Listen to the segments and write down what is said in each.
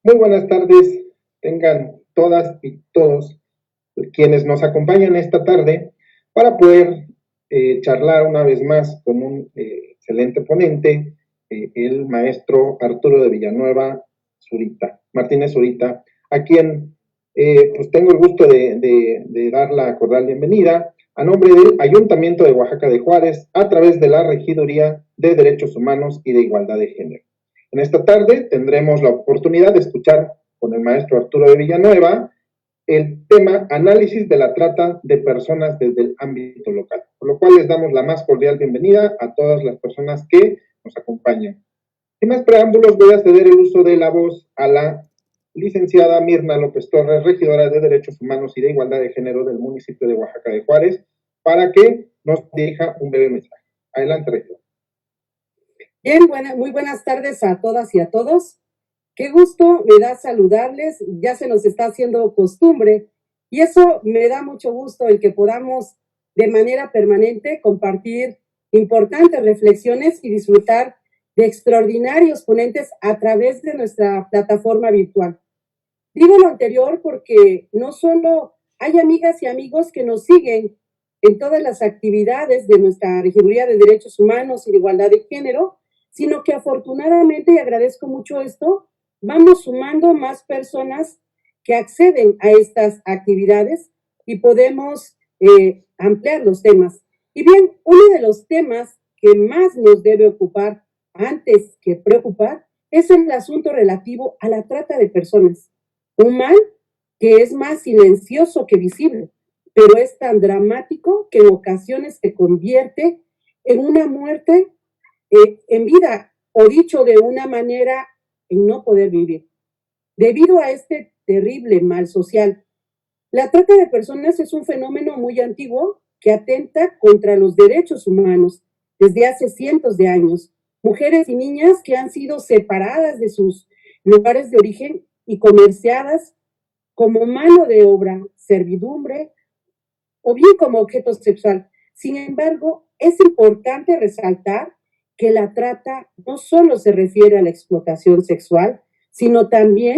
Muy buenas tardes, tengan todas y todos quienes nos acompañan esta tarde para poder charlar una vez más con un excelente ponente, el maestro Arturo de Villanueva Zurita, Martínez Zurita, a quien pues tengo el gusto de dar la cordial bienvenida a nombre del Ayuntamiento de Oaxaca de Juárez a través de la Regiduría de Derechos Humanos y de Igualdad de Género. En esta tarde tendremos la oportunidad de escuchar con el maestro Arturo de Villanueva el tema análisis de la trata de personas desde el ámbito local, por lo cual les damos la más cordial bienvenida a todas las personas que nos acompañan. Sin más preámbulos, voy a ceder el uso de la voz a la licenciada Mirna López Torres, regidora de Derechos Humanos y de Igualdad de Género del municipio de Oaxaca de Juárez, para que nos dirija un breve mensaje. Adelante, regidora. Bien, muy buenas tardes a todas y a todos. Qué gusto me da saludarles. Ya se nos está haciendo costumbre y eso me da mucho gusto el que podamos de manera permanente compartir importantes reflexiones y disfrutar de extraordinarios ponentes a través de nuestra plataforma virtual. Digo lo anterior porque no solo hay amigas y amigos que nos siguen en todas las actividades de nuestra Regiduría de Derechos Humanos y de Igualdad de Género, sino que afortunadamente, y agradezco mucho esto, vamos sumando más personas que acceden a estas actividades y podemos ampliar los temas. Y bien, uno de los temas que más nos debe ocupar antes que preocupar es el asunto relativo a la trata de personas. Un mal que es más silencioso que visible, pero es tan dramático que en ocasiones se convierte en una muerte en vida, o dicho de una manera, en no poder vivir. Debido a este terrible mal social, la trata de personas es un fenómeno muy antiguo que atenta contra los derechos humanos desde hace cientos de años. Mujeres y niñas que han sido separadas de sus lugares de origen y comerciadas como mano de obra, servidumbre o bien como objeto sexual. Sin embargo, es importante resaltar que la trata no solo se refiere a la explotación sexual, sino también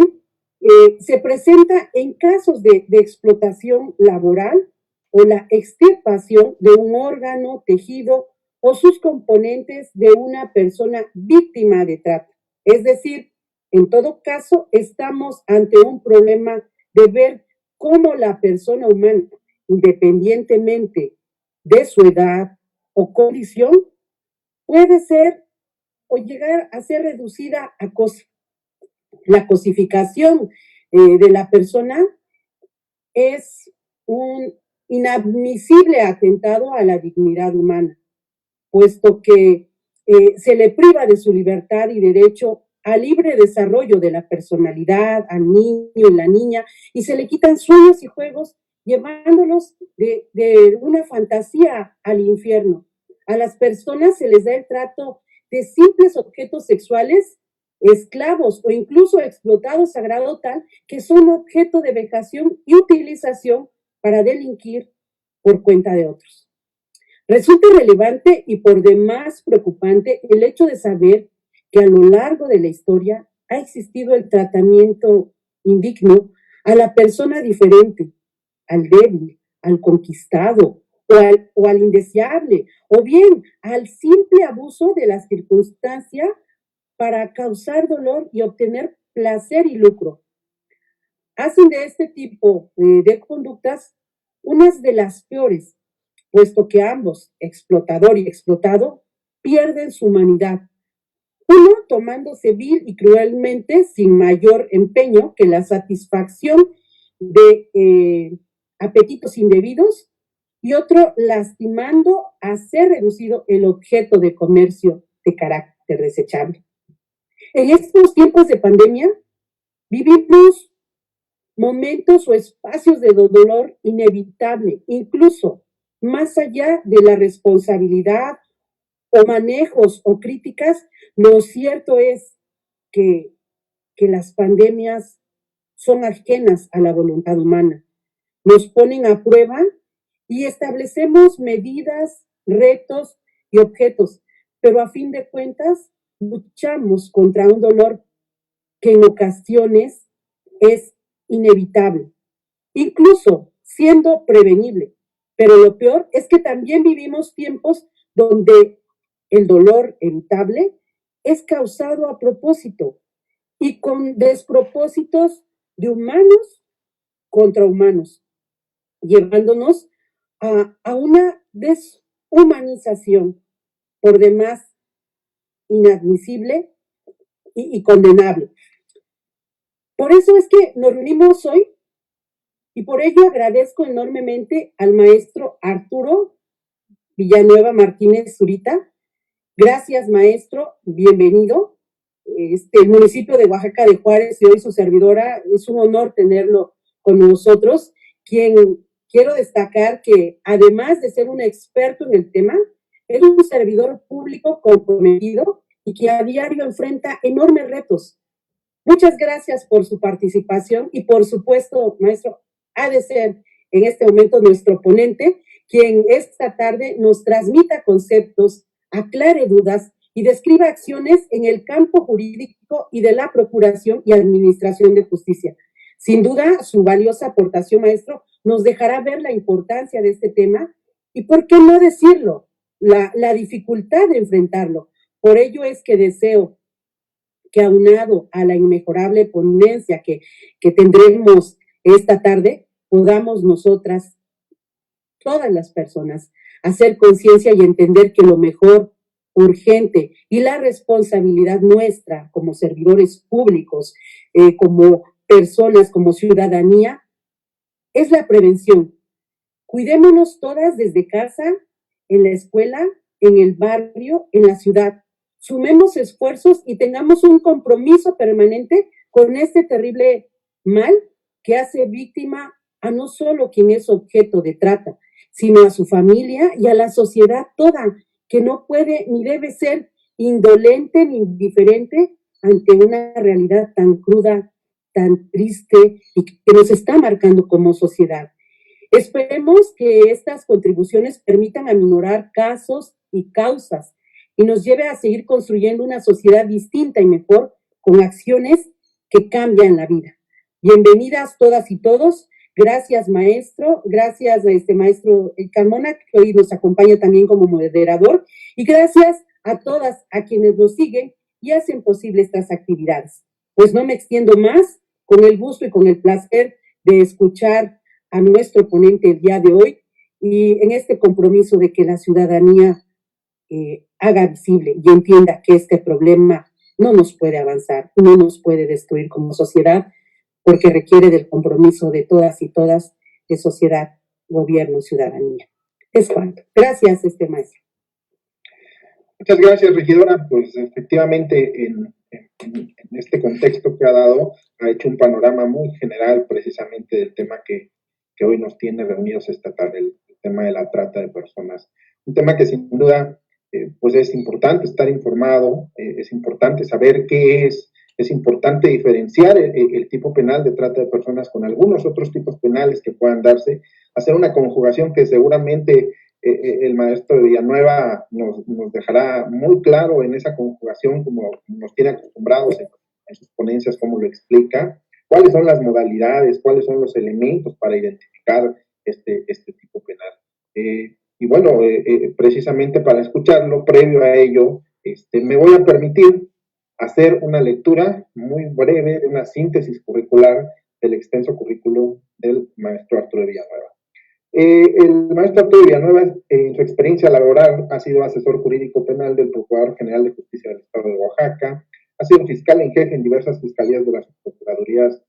se presenta en casos de explotación laboral o la extirpación de un órgano, tejido o sus componentes de una persona víctima de trata. Es decir, en todo caso, estamos ante un problema de ver cómo la persona humana, independientemente de su edad o condición, puede ser o llegar a ser reducida a cosa. La cosificación de la persona es un inadmisible atentado a la dignidad humana, puesto que se le priva de su libertad y derecho al libre desarrollo de la personalidad, al niño y la niña, y se le quitan sueños y juegos, llevándolos de una fantasía al infierno. A las personas se les da el trato de simples objetos sexuales, esclavos o incluso explotados a grado tal que son objeto de vejación y utilización para delinquir por cuenta de otros. Resulta relevante y por demás preocupante el hecho de saber que a lo largo de la historia ha existido el tratamiento indigno a la persona diferente, al débil, al conquistado o al indeseable, o bien al simple abuso de las circunstancias para causar dolor y obtener placer y lucro. Hacen de este tipo de conductas unas de las peores, puesto que ambos, explotador y explotado, pierden su humanidad. Uno tomándose vil y cruelmente sin mayor empeño que la satisfacción de apetitos indebidos y otro lastimando a ser reducido el objeto de comercio de carácter desechable. En estos tiempos de pandemia vivimos momentos o espacios de dolor inevitable, incluso más allá de la responsabilidad o manejos o críticas, lo cierto es que, que las pandemias son ajenas a la voluntad humana. Nos ponen a prueba y establecemos medidas, retos y objetos, pero a fin de cuentas luchamos contra un dolor que en ocasiones es inevitable, incluso siendo prevenible. Pero lo peor es que también vivimos tiempos donde el dolor evitable es causado a propósito y con despropósitos de humanos contra humanos, llevándonos a una deshumanización por demás inadmisible y condenable. Por eso es que nos reunimos hoy y por ello agradezco enormemente al maestro Arturo Villanueva Martínez Zurita. Gracias, maestro, bienvenido. El municipio de Oaxaca de Juárez y hoy su servidora, es un honor tenerlo con nosotros, quien quiero destacar que además de ser un experto en el tema, es un servidor público comprometido y que a diario enfrenta enormes retos. Muchas gracias por su participación y por supuesto, maestro, ha de ser en este momento nuestro ponente, quien esta tarde nos transmita conceptos, aclare dudas y describa acciones en el campo jurídico y de la procuración y administración de justicia. Sin duda, su valiosa aportación, maestro, nos dejará ver la importancia de este tema y, ¿por qué no decirlo?, la dificultad de enfrentarlo. Por ello es que deseo que, aunado a la inmejorable ponencia que tendremos esta tarde, podamos nosotras, todas las personas, hacer conciencia y entender que lo mejor, urgente y la responsabilidad nuestra como servidores públicos, como personas, como ciudadanía, es la prevención. Cuidémonos todas desde casa, en la escuela, en el barrio, en la ciudad. Sumemos esfuerzos y tengamos un compromiso permanente con este terrible mal que hace víctima a no solo quien es objeto de trata, sino a su familia y a la sociedad toda, que no puede ni debe ser indolente ni indiferente ante una realidad tan cruda, tan triste y que nos está marcando como sociedad. Esperemos que estas contribuciones permitan aminorar casos y causas y nos lleve a seguir construyendo una sociedad distinta y mejor con acciones que cambian la vida. Bienvenidas todas y todos. Gracias, maestro. Gracias a maestro Carmona, que hoy nos acompaña también como moderador. Y gracias a todas a quienes nos siguen y hacen posible estas actividades. Pues no me extiendo más, con el gusto y con el placer de escuchar a nuestro ponente el día de hoy y en este compromiso de que la ciudadanía haga visible y entienda que este problema no nos puede avanzar, no nos puede destruir como sociedad, porque requiere del compromiso de todas y todas, de sociedad, gobierno, ciudadanía. Es cuanto. Gracias, maestro. Muchas gracias, regidora. Pues efectivamente, en este contexto que ha dado, ha hecho un panorama muy general precisamente del tema que hoy nos tiene reunidos esta tarde, el tema de la trata de personas. Un tema que sin duda, pues es importante estar informado, es importante saber qué es importante diferenciar el tipo penal de trata de personas con algunos otros tipos penales que puedan darse, hacer una conjugación que seguramente el maestro de Villanueva nos dejará muy claro en esa conjugación, como nos tiene acostumbrados en sus ponencias, cómo lo explica, cuáles son las modalidades, cuáles son los elementos para identificar este tipo penal. Y bueno, precisamente para escucharlo, previo a ello, me voy a permitir hacer una lectura muy breve, una síntesis curricular del extenso currículo del maestro Arturo Villanueva. El maestro Arturo Villanueva, en su experiencia laboral, ha sido asesor jurídico penal del Procurador General de Justicia del Estado de Oaxaca, ha sido fiscal en jefe en diversas fiscalías de las Procuradurías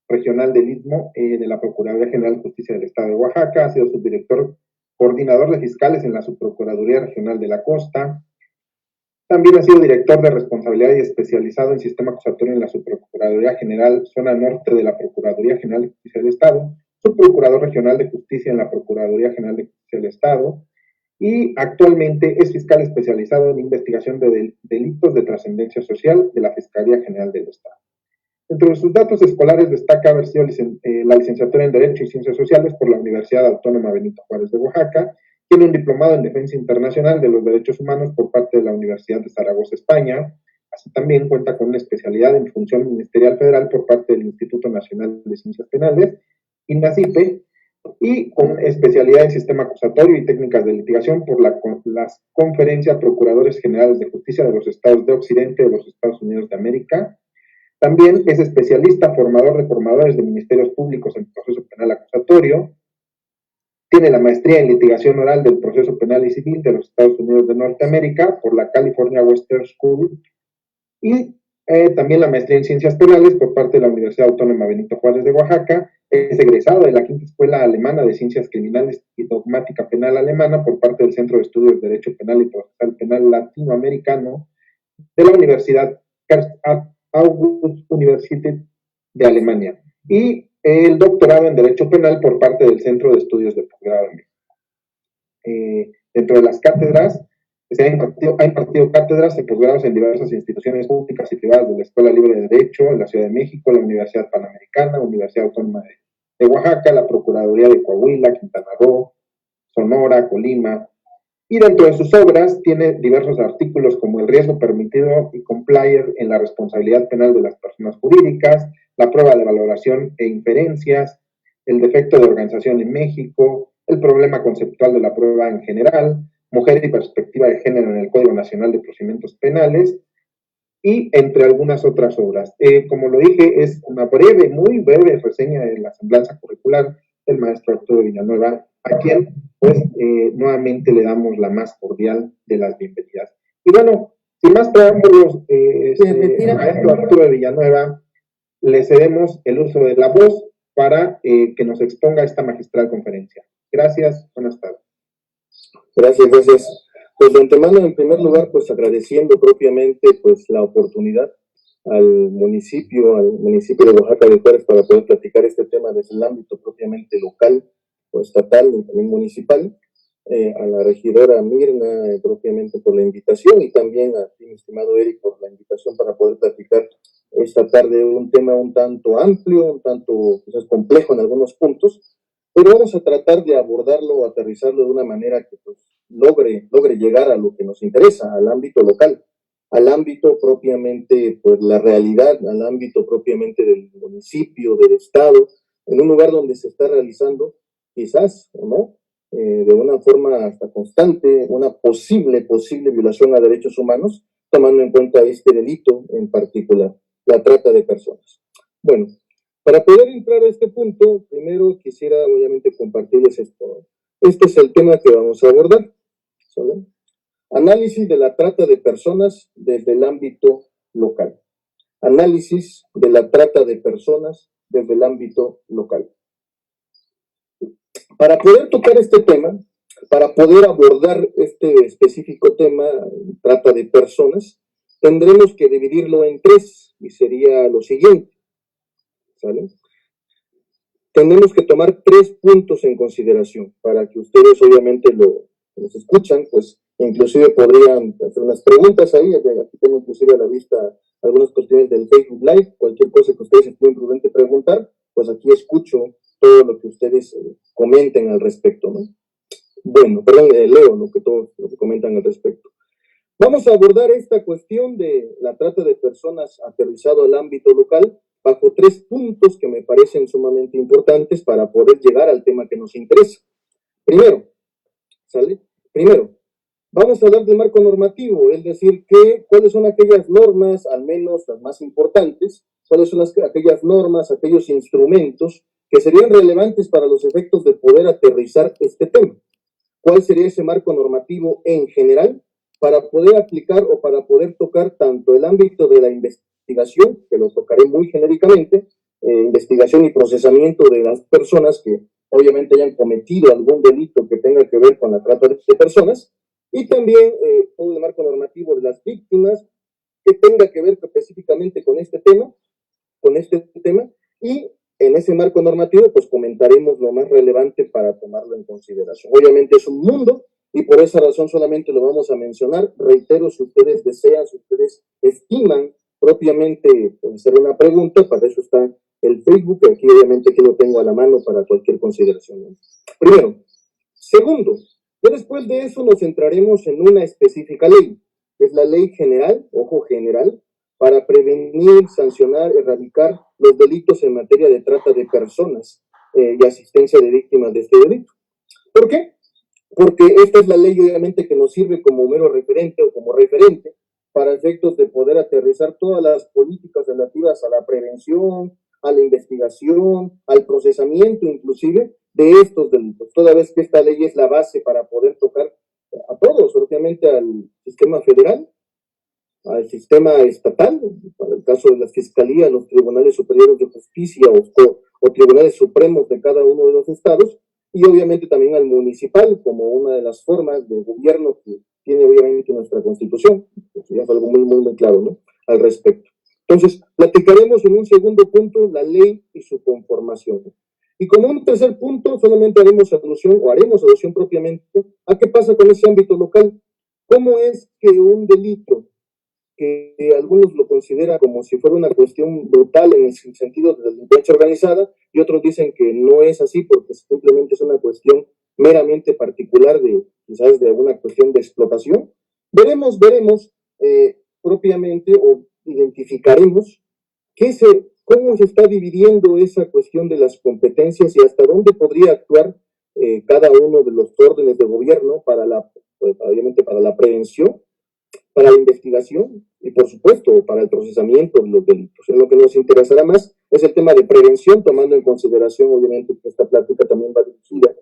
Regional del Istmo, de la Procuraduría General de Justicia del Estado de Oaxaca, ha sido subdirector coordinador de fiscales en la Subprocuraduría Regional de la Costa. También ha sido director de responsabilidad y especializado en sistema acusatorio en la Subprocuraduría General Zona Norte de la Procuraduría General de Justicia del Estado, subprocurador regional de justicia en la Procuraduría General de Justicia del Estado, y actualmente es fiscal especializado en investigación de delitos de trascendencia social de la Fiscalía General del Estado. Entre sus datos escolares destaca haber sido la licenciatura en Derecho y Ciencias Sociales por la Universidad Autónoma Benito Juárez de Oaxaca, tiene un diplomado en Defensa Internacional de los Derechos Humanos por parte de la Universidad de Zaragoza, España, ha Así también cuenta con una especialidad en función ministerial federal por parte del Instituto Nacional de Ciencias Penales, INACIPE, y con especialidad en sistema acusatorio y técnicas de litigación por la Conferencia Procuradores Generales de Justicia de los Estados de Occidente de los Estados Unidos de América. También es especialista, formador de formadores de ministerios públicos en proceso penal acusatorio. Tiene la maestría en litigación oral del proceso penal y civil de los Estados Unidos de Norteamérica por la California Western School y también la maestría en ciencias penales por parte de la Universidad Autónoma Benito Juárez de Oaxaca. Es egresado de la Quinta Escuela Alemana de Ciencias Criminales y Dogmática Penal Alemana por parte del Centro de Estudios de Derecho Penal y Procesal Penal Latinoamericano de la Universidad August Universität de Alemania, y el doctorado en Derecho Penal por parte del Centro de Estudios de Posgrado en México. Dentro de las cátedras, ha impartido cátedras de posgrados en diversas instituciones públicas y privadas de la Escuela Libre de Derecho en la Ciudad de México, la Universidad Panamericana, Universidad Autónoma de Oaxaca, la Procuraduría de Coahuila, Quintana Roo, Sonora, Colima. Y dentro de sus obras tiene diversos artículos como el riesgo permitido y complier en la responsabilidad penal de las personas jurídicas, la prueba de valoración e inferencias, el defecto de organización en México, el problema conceptual de la prueba en general, mujer y perspectiva de género en el Código Nacional de Procedimientos Penales, y entre algunas otras obras. Como lo dije, es una breve, muy breve reseña de la semblanza curricular del maestro Arturo Villanueva, a quien pues nuevamente le damos la más cordial de las bienvenidas. Y bueno, sin más preámbulos, maestro Arturo Villanueva, le cedemos el uso de la voz para que nos exponga esta magistral conferencia. Gracias, buenas tardes. Gracias. Pues de antemano, en primer lugar, pues agradeciendo propiamente pues la oportunidad al municipio de Oaxaca de Juárez para poder platicar este tema desde el ámbito propiamente local o estatal y también municipal, a la regidora Mirna propiamente por la invitación y también a ti, mi estimado Eric, por la invitación para poder platicar esta tarde un tema un tanto amplio, un tanto quizás complejo en algunos puntos, pero vamos a tratar de abordarlo, aterrizarlo de una manera que pues logre llegar a lo que nos interesa, al ámbito local, al ámbito propiamente, pues la realidad, al ámbito propiamente del municipio, del estado, en un lugar donde se está realizando, quizás, ¿no? De una forma hasta constante, una posible violación a derechos humanos, tomando en cuenta este delito en particular, la trata de personas. Bueno, para poder entrar a este punto, primero quisiera obviamente compartirles esto. Este es el tema que vamos a abordar, ¿sale? Análisis de la trata de personas desde el ámbito local. Análisis de la trata de personas desde el ámbito local. Para poder tocar este tema, para poder abordar este específico tema, trata de personas, tendremos que dividirlo en tres, y sería lo siguiente, ¿sale? Tenemos que tomar 3 puntos en consideración para que ustedes obviamente los escuchan, pues inclusive podrían hacer unas preguntas ahí, aquí tengo inclusive a la vista algunas cuestiones del Facebook Live, cualquier cosa que ustedes estén prudente preguntar, pues aquí escucho todo lo que ustedes comenten al respecto, ¿no? Bueno, perdón, leo lo que comentan al respecto. Vamos a abordar esta cuestión de la trata de personas aterrizado al ámbito local bajo 3 puntos que me parecen sumamente importantes para poder llegar al tema que nos interesa. Primero, ¿sale? Primero, vamos a hablar del marco normativo, es decir, cuáles son aquellas normas, al menos las más importantes, cuáles son aquellas normas, aquellos instrumentos que serían relevantes para los efectos de poder aterrizar este tema. ¿Cuál sería ese marco normativo en general para poder aplicar o para poder tocar tanto el ámbito de la investigación, que lo tocaré muy genéricamente, investigación y procesamiento de las personas que obviamente hayan cometido algún delito que tenga que ver con la trata de personas, y también todo el marco normativo de las víctimas que tenga que ver específicamente con este tema, y en ese marco normativo pues comentaremos lo más relevante para tomarlo en consideración. Obviamente es un mundo y por esa razón solamente lo vamos a mencionar. Reitero, si ustedes desean, si ustedes estiman propiamente pues, hacer una pregunta, para eso está el Facebook, que aquí obviamente que lo tengo a la mano para cualquier consideración, ¿no? Primero. Segundo, ya después de eso nos centraremos en una específica ley, que es la ley general, ojo general, para prevenir, sancionar, erradicar los delitos en materia de trata de personas y asistencia de víctimas de este delito. ¿Por qué? Porque esta es la ley, obviamente, que nos sirve como mero referente o como referente para efectos de poder aterrizar todas las políticas relativas a la prevención, a la investigación, al procesamiento inclusive de estos delitos, toda vez que esta ley es la base para poder tocar a todos, obviamente al sistema federal, al sistema estatal, para el caso de las fiscalías, los tribunales superiores de justicia o tribunales supremos de cada uno de los estados, y obviamente también al municipal, como una de las formas de gobierno que tiene obviamente nuestra Constitución. Eso ya es algo muy claro, ¿no?, al respecto. Entonces, platicaremos en un segundo punto la ley y su conformación. Y como un tercer punto, solamente haremos alusión propiamente a qué pasa con ese ámbito local. ¿Cómo es que un delito que algunos lo consideran como si fuera una cuestión brutal en el sentido de delincuencia organizada, y otros dicen que no es así porque simplemente es una cuestión meramente particular de, quizás, de alguna cuestión de explotación? Veremos propiamente, o identificaremos cómo se está dividiendo esa cuestión de las competencias y hasta dónde podría actuar cada uno de los órdenes de gobierno obviamente para la prevención, para la investigación y, por supuesto, para el procesamiento de los delitos. En lo que nos interesará más es el tema de prevención, tomando en consideración, obviamente, que esta plática también va dirigida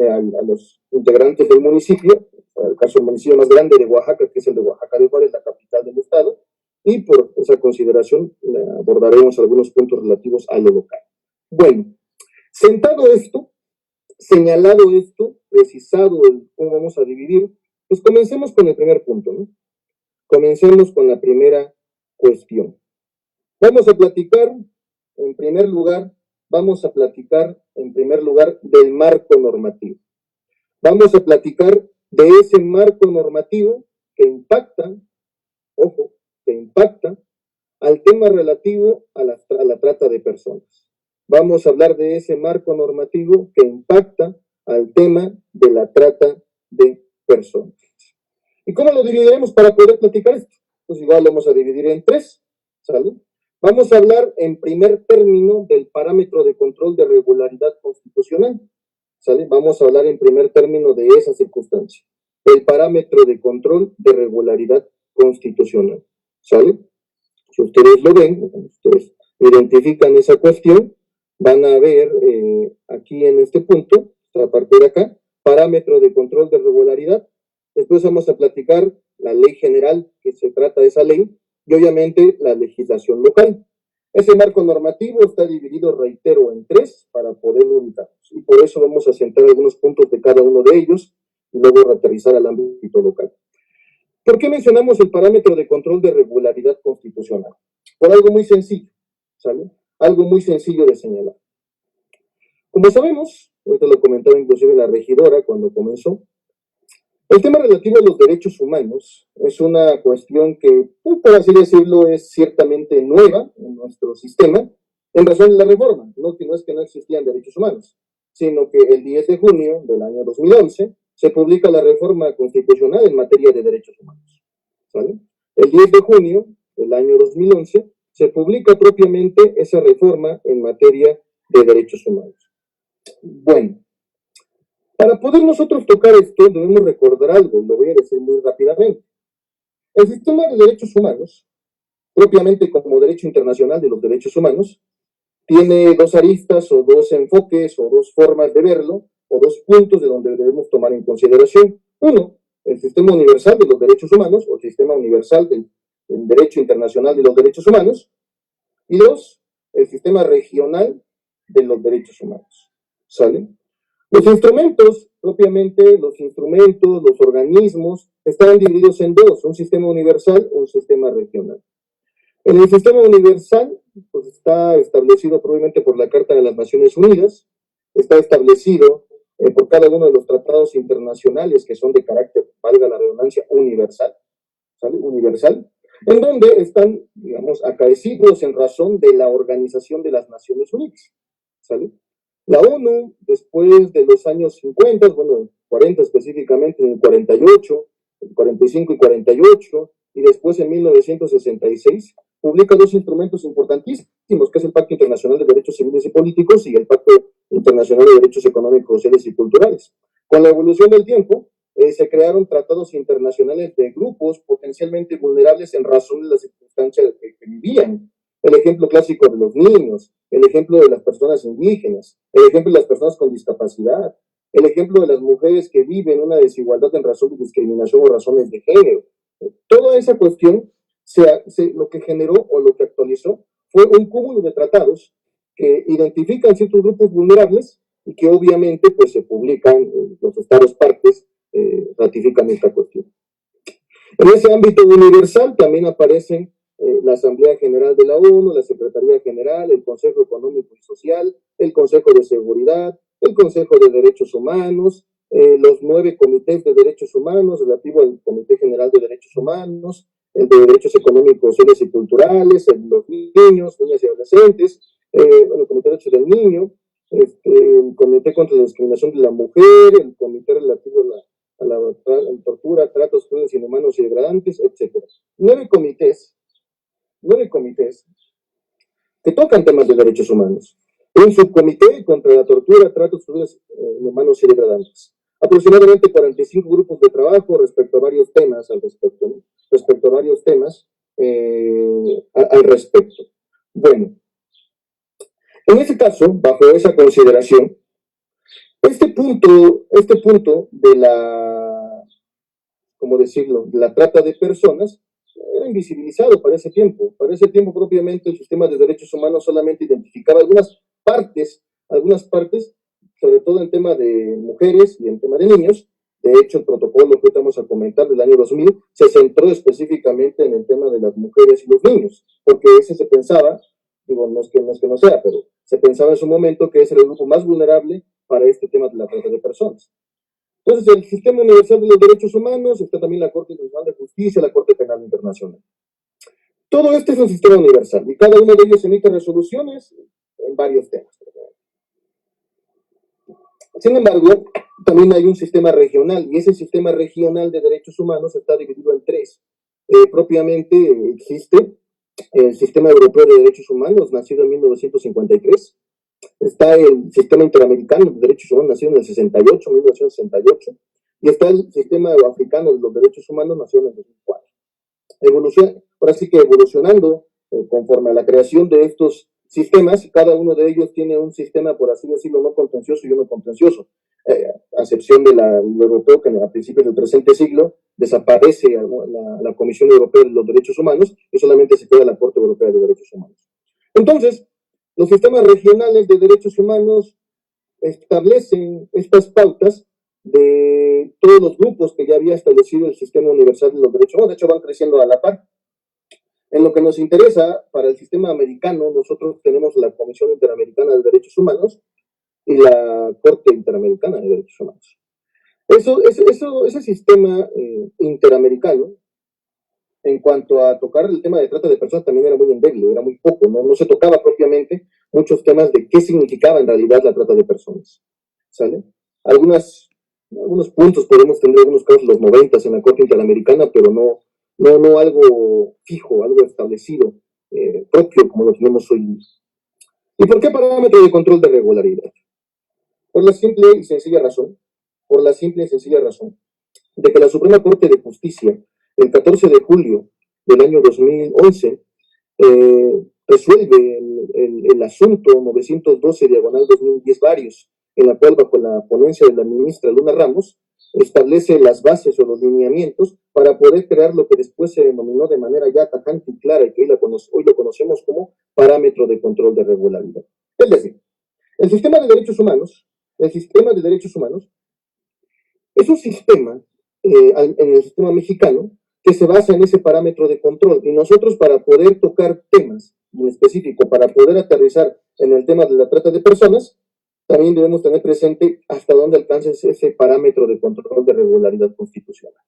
a los integrantes del municipio, en el caso del municipio más grande de Oaxaca, que es el de Oaxaca de Juárez, la capital del estado, y por esa consideración abordaremos algunos puntos relativos a lo local. Bueno, sentado esto, señalado esto, precisado cómo vamos a dividir, pues comencemos con el primer punto, ¿no? Comencemos con la primera cuestión. Vamos a platicar, en primer lugar, del marco normativo. Vamos a platicar de ese marco normativo que impacta, al tema relativo a la trata de personas. Vamos a hablar de ese marco normativo que impacta al tema de la trata de personas. ¿Y cómo lo dividiremos para poder platicar esto? Pues igual lo vamos a dividir en tres, ¿sale? Vamos a hablar en primer término del parámetro de control de regularidad constitucional, ¿sale? Vamos a hablar en primer término de esa circunstancia, el parámetro de control de regularidad constitucional, ¿sale? Si ustedes lo ven, ustedes identifican esa cuestión, van a ver aquí en este punto, a partir de acá, parámetro de control de regularidad. Después vamos a platicar la ley general que se trata de esa ley y obviamente la legislación local. Ese marco normativo está dividido, reitero, en tres para poder ubicarnos. Y por eso vamos a centrar algunos puntos de cada uno de ellos y luego aterrizar al ámbito local. ¿Por qué mencionamos el parámetro de control de regularidad constitucional? Por algo muy sencillo, ¿sale? Algo muy sencillo de señalar. Como sabemos, ahorita lo comentaba inclusive la regidora cuando comenzó, el tema relativo a los derechos humanos es una cuestión que, por así decirlo, es ciertamente nueva en nuestro sistema en razón de la reforma. No es que no existían derechos humanos, sino que el 10 de junio del año 2011 se publica la reforma constitucional en materia de derechos humanos, ¿vale? El 10 de junio del año 2011 se publica propiamente esa reforma en materia de derechos humanos. Bueno, para poder nosotros tocar esto, debemos recordar algo, y lo voy a decir muy rápidamente. El sistema de derechos humanos, propiamente como derecho internacional de los derechos humanos, tiene dos aristas o dos enfoques o dos formas de verlo, o dos puntos de donde debemos tomar en consideración. Uno, el sistema universal de los derechos humanos, o el sistema universal del derecho internacional de los derechos humanos. Y dos, el sistema regional de los derechos humanos. ¿Sale? Los instrumentos, propiamente, los organismos, están divididos en dos, un sistema universal o un sistema regional. En el sistema universal, pues está establecido probablemente por la Carta de las Naciones Unidas, está establecido por cada uno de los tratados internacionales que son de carácter, valga la redundancia, universal, ¿sale? Universal, en donde están, digamos, acaecidos en razón de la Organización de las Naciones Unidas, ¿sale? La ONU, después de los años 50, bueno, 40 específicamente, en el 48, el 45 y 48, y después en 1966, publica dos instrumentos importantísimos, que es el Pacto Internacional de Derechos Civiles y Políticos y el Pacto Internacional de Derechos Económicos, Sociales y Culturales. Con la evolución del tiempo, se crearon tratados internacionales de grupos potencialmente vulnerables en razón de las circunstancias que vivían. El ejemplo clásico de los niños, el ejemplo de las personas indígenas, el ejemplo de las personas con discapacidad, el ejemplo de las mujeres que viven una desigualdad en razón de discriminación o razones de género. Toda esa cuestión, lo que generó o lo que actualizó fue un cúmulo de tratados que identifican ciertos grupos vulnerables y que obviamente pues se publican, los estados partes ratifican esta cuestión. En ese ámbito universal también aparecen la Asamblea General de la ONU, la Secretaría General, el Consejo Económico y Social, el Consejo de Seguridad, el Consejo de Derechos Humanos, los 9 comités de derechos humanos relativo al Comité General de Derechos Humanos, el de Derechos Económicos, Sociales y Culturales, el de los niños, niñas y adolescentes, el Comité de Derechos del Niño, el Comité contra la Discriminación de la Mujer, el Comité relativo a la tortura, tratos crueles, inhumanos y degradantes, etc. 9 comités que tocan temas de derechos humanos. Un subcomité contra la tortura, tratos crueles, inhumanos y degradantes. Aproximadamente 45 grupos de trabajo respecto a varios temas al respecto, ¿no? Respecto a varios temas al respecto. Bueno, en ese caso, bajo esa consideración, este punto de la, ¿cómo decirlo?, de la trata de personas, era invisibilizado para ese tiempo. Para ese tiempo propiamente el sistema de derechos humanos solamente identificaba algunas partes, sobre todo en tema de mujeres y en tema de niños. De hecho, el protocolo que estamos a comentar del año 2000 se centró específicamente en el tema de las mujeres y los niños, porque ese se pensaba, digo, no es que no sea, pero se pensaba en su momento que ese era el grupo más vulnerable para este tema de la trata de personas. Entonces, el Sistema Universal de los Derechos Humanos, está también la Corte Internacional de Justicia, la Corte Penal Internacional. Todo este es un sistema universal y cada uno de ellos emite resoluciones en varios temas. Sin embargo, también hay un sistema regional y ese sistema regional de derechos humanos está dividido en 3. Propiamente existe el Sistema Europeo de Derechos Humanos, nacido en 1953. Está el Sistema Interamericano de Derechos Humanos, nacido en el 1968, y está el Sistema Africano de los Derechos Humanos, nacido en el 2004. Ahora sí que evolucionando conforme a la creación de estos sistemas, cada uno de ellos tiene un sistema, por así decirlo, no contencioso y uno contencioso, a excepción del europeo, que a principios del presente siglo desaparece la Comisión Europea de los Derechos Humanos y solamente se queda la Corte Europea de Derechos Humanos. Entonces, los sistemas regionales de derechos humanos establecen estas pautas de todos los grupos que ya había establecido el Sistema Universal de los Derechos Humanos. De hecho, van creciendo a la par. En lo que nos interesa para el sistema americano, nosotros tenemos la Comisión Interamericana de Derechos Humanos y la Corte Interamericana de Derechos Humanos. Ese sistema interamericano, en cuanto a tocar el tema de trata de personas, también era muy endeble, era muy poco, no se tocaba propiamente muchos temas de qué significaba en realidad la trata de personas, ¿sale? Algunos puntos podemos tener, algunos casos de los 90 en la Corte Interamericana, pero no algo fijo, algo establecido, propio como lo tenemos hoy. ¿Y por qué parámetro de control de regularidad? Por la simple y sencilla razón de que la Suprema Corte de Justicia, el 14 de julio del año 2011, resuelve el asunto 912/2010 varios, en la cual, bajo la ponencia de la ministra Luna Ramos, establece las bases o los lineamientos para poder crear lo que después se denominó de manera ya tajante y clara, y que hoy lo conocemos como parámetro de control de regularidad. Es decir, el sistema de derechos humanos es un sistema, en el sistema mexicano, que se basa en ese parámetro de control. Y nosotros, para poder tocar temas en específico, para poder aterrizar en el tema de la trata de personas, también debemos tener presente hasta dónde alcanza ese parámetro de control de regularidad constitucional.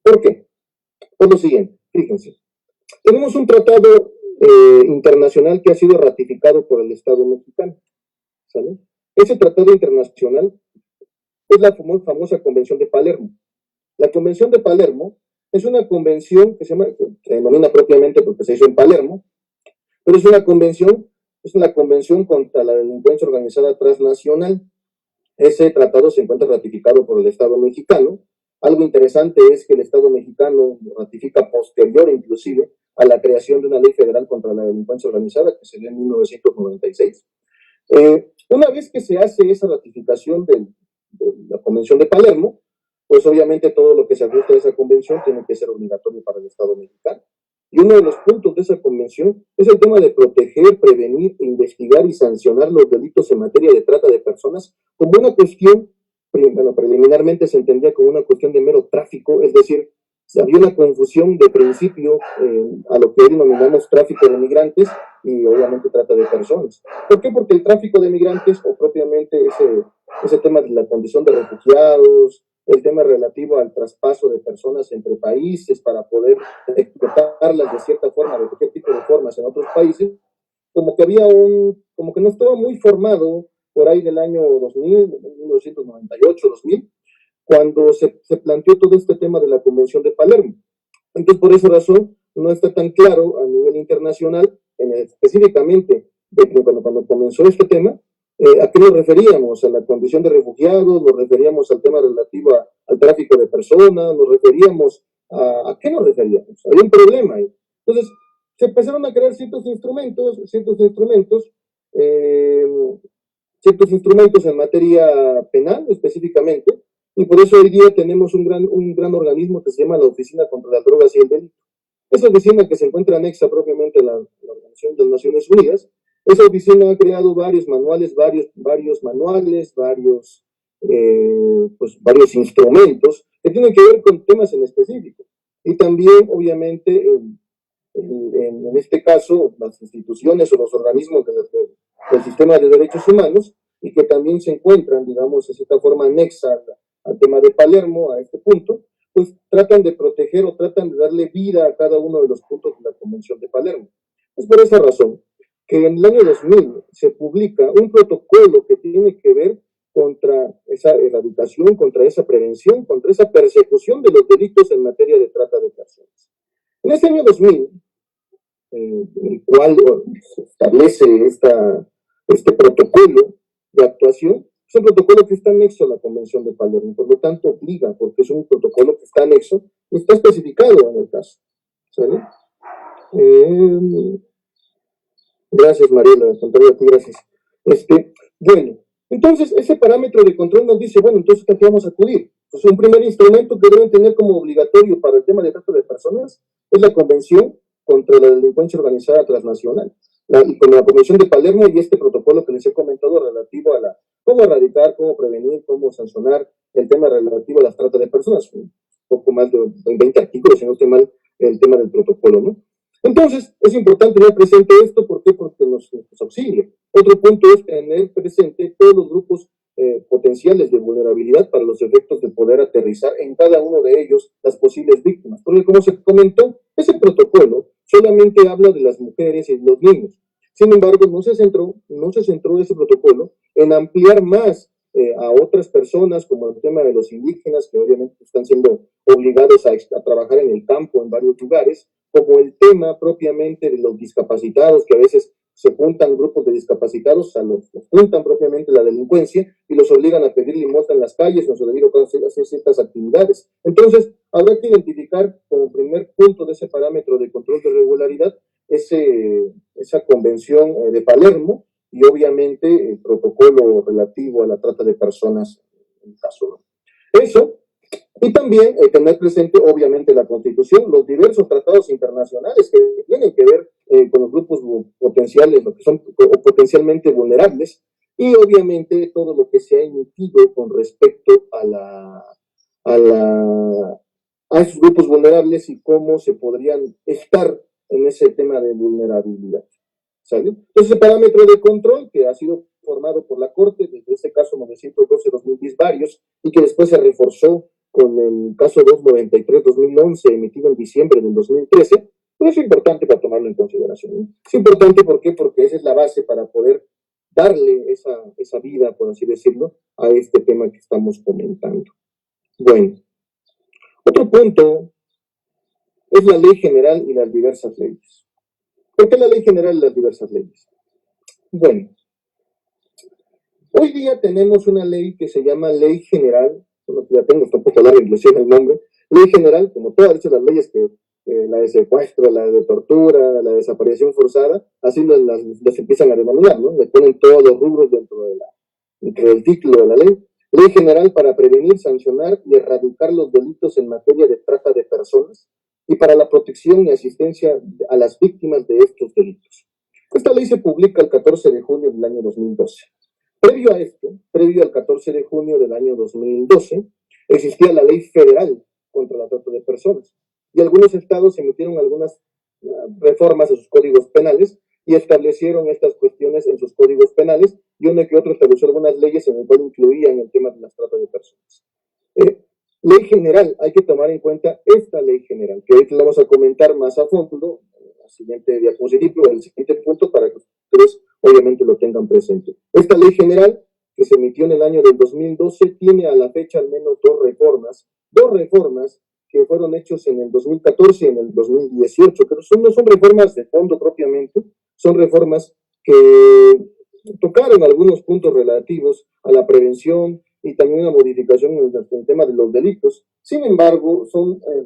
¿Por qué? Por lo siguiente, fíjense. Tenemos un tratado internacional que ha sido ratificado por el Estado mexicano, ¿sale? Ese tratado internacional es la famosa Convención de Palermo. La Convención de Palermo es una convención que se denomina propiamente porque se hizo en Palermo, pero es la convención contra la delincuencia organizada transnacional. Ese tratado se encuentra ratificado por el Estado mexicano. Algo interesante es que el Estado mexicano lo ratifica posterior inclusive a la creación de una ley federal contra la delincuencia organizada, que se dio en 1996. Una vez que se hace esa ratificación de la Convención de Palermo, pues obviamente todo lo que se ajuste a esa convención tiene que ser obligatorio para el Estado mexicano. Y uno de los puntos de esa convención es el tema de proteger, prevenir, investigar y sancionar los delitos en materia de trata de personas como una cuestión, bueno, preliminarmente se entendía como una cuestión de mero tráfico, es decir, había una confusión de principio a lo que hoy denominamos tráfico de migrantes y obviamente trata de personas. ¿Por qué? Porque el tráfico de migrantes o propiamente ese tema de la condición de refugiados, el tema relativo al traspaso de personas entre países para poder explotarlas de cierta forma, de cualquier tipo de formas en otros países, como que no estaba muy formado por ahí del año 2000, 1998, 2000, cuando se planteó todo este tema de la Convención de Palermo. Entonces, por esa razón, no está tan claro a nivel internacional, específicamente cuando comenzó este tema, ¿a qué nos referíamos? ¿A la condición de refugiados? ¿Nos referíamos al tema relativo al tráfico de personas? ¿Nos referíamos a qué nos referíamos? Había un problema ahí. Entonces, se empezaron a crear ciertos instrumentos en materia penal específicamente, y por eso hoy día tenemos un gran organismo que se llama la Oficina contra las Drogas y el Delito. Esa oficina que se encuentra anexa propiamente a la Organización de las Naciones Unidas, esa oficina ha creado varios manuales, varios instrumentos que tienen que ver con temas en específico. Y también, obviamente, en este caso, las instituciones o los organismos del sistema de derechos humanos, y que también se encuentran, digamos, de cierta forma anexa al tema de Palermo, a este punto, pues tratan de proteger o tratan de darle vida a cada uno de los puntos de la Convención de Palermo. Es por esa razón que en el año 2000 se publica un protocolo que tiene que ver contra esa erradicación, contra esa prevención, contra esa persecución de los delitos en materia de trata de personas. En este año 2000, en el cual se establece este protocolo de actuación, es un protocolo que está anexo a la Convención de Palermo, por lo tanto obliga, porque es un protocolo que está anexo y está especificado en el caso. ¿Sale? Gracias, Mariela, al contrario a ti, gracias. Bueno, entonces ese parámetro de control nos dice, bueno, entonces ¿a qué vamos a acudir? Pues un primer instrumento que deben tener como obligatorio para el tema de trata de personas es la Convención contra la Delincuencia Organizada Transnacional, con la Convención de Palermo y este protocolo que les he comentado relativo a cómo erradicar, cómo prevenir, cómo sancionar el tema relativo a las trata de personas, un poco más de 20 artículos, si no estoy mal, el tema del protocolo, ¿no? Entonces, es importante tener presente esto, ¿por qué? Porque nos auxilia. Otro punto es tener presente todos los grupos potenciales de vulnerabilidad para los efectos de poder aterrizar en cada uno de ellos las posibles víctimas. Porque como se comentó, ese protocolo solamente habla de las mujeres y los niños. Sin embargo, no se centró ese protocolo en ampliar más a otras personas, como el tema de los indígenas, que obviamente están siendo obligados a trabajar en el campo en varios lugares, como el tema propiamente de los discapacitados, que a veces se juntan grupos de discapacitados, los juntan propiamente la delincuencia y los obligan a pedir limosna en las calles, o a hacer ciertas actividades. Entonces, habrá que identificar como primer punto de ese parámetro de control de regularidad esa convención de Palermo y obviamente el protocolo relativo a la trata de personas en el caso. Eso. Y también tener presente, obviamente, la Constitución, los diversos tratados internacionales que tienen que ver con los grupos potenciales, lo que son potencialmente vulnerables, y obviamente todo lo que se ha emitido con respecto a esos grupos vulnerables y cómo se podrían estar en ese tema de vulnerabilidad. ¿Sale? Entonces, el parámetro de control que ha sido formado por la Corte, desde ese caso 912-2010 varios, y que después se reforzó con el caso 293-2011 emitido en diciembre del 2013, pues es importante para tomarlo en consideración, ¿no? Es importante, ¿por qué? Porque esa es la base para poder darle esa vida, por así decirlo, a este tema que estamos comentando. Bueno, otro punto es la Ley General y las diversas leyes. ¿Por qué la Ley General y las diversas leyes? Bueno, hoy día tenemos una ley que se llama Ley General, bueno, ya tengo, está un poco largo inclusive el nombre, Ley General, como todas las leyes que la de secuestro, la de tortura, la de desaparición forzada, así las empiezan a denominar, ¿no? Le ponen todos los rubros dentro del título de la ley. Ley General para prevenir, sancionar y erradicar los delitos en materia de trata de personas y para la protección y asistencia a las víctimas de estos delitos. Esta ley se publica el 14 de junio del año 2012. Previo a esto, previo al 14 de junio del año 2012, existía la Ley Federal contra la trata de personas y algunos estados emitieron algunas reformas a sus códigos penales y establecieron estas cuestiones en sus códigos penales y uno que otro estableció algunas leyes en las cuales incluían el tema de las trata de personas. Ley general, hay que tomar en cuenta esta ley general, que hoy la vamos a comentar más a fondo en la siguiente diapositiva, en el siguiente punto, para que ustedes obviamente lo tengan presente. Esta ley general, que se emitió en el año del 2012, tiene a la fecha al menos dos reformas que fueron hechos en el 2014 y en el 2018, pero no son reformas de fondo propiamente, son reformas que tocaron algunos puntos relativos a la prevención y también una modificación en el tema de los delitos. Sin embargo,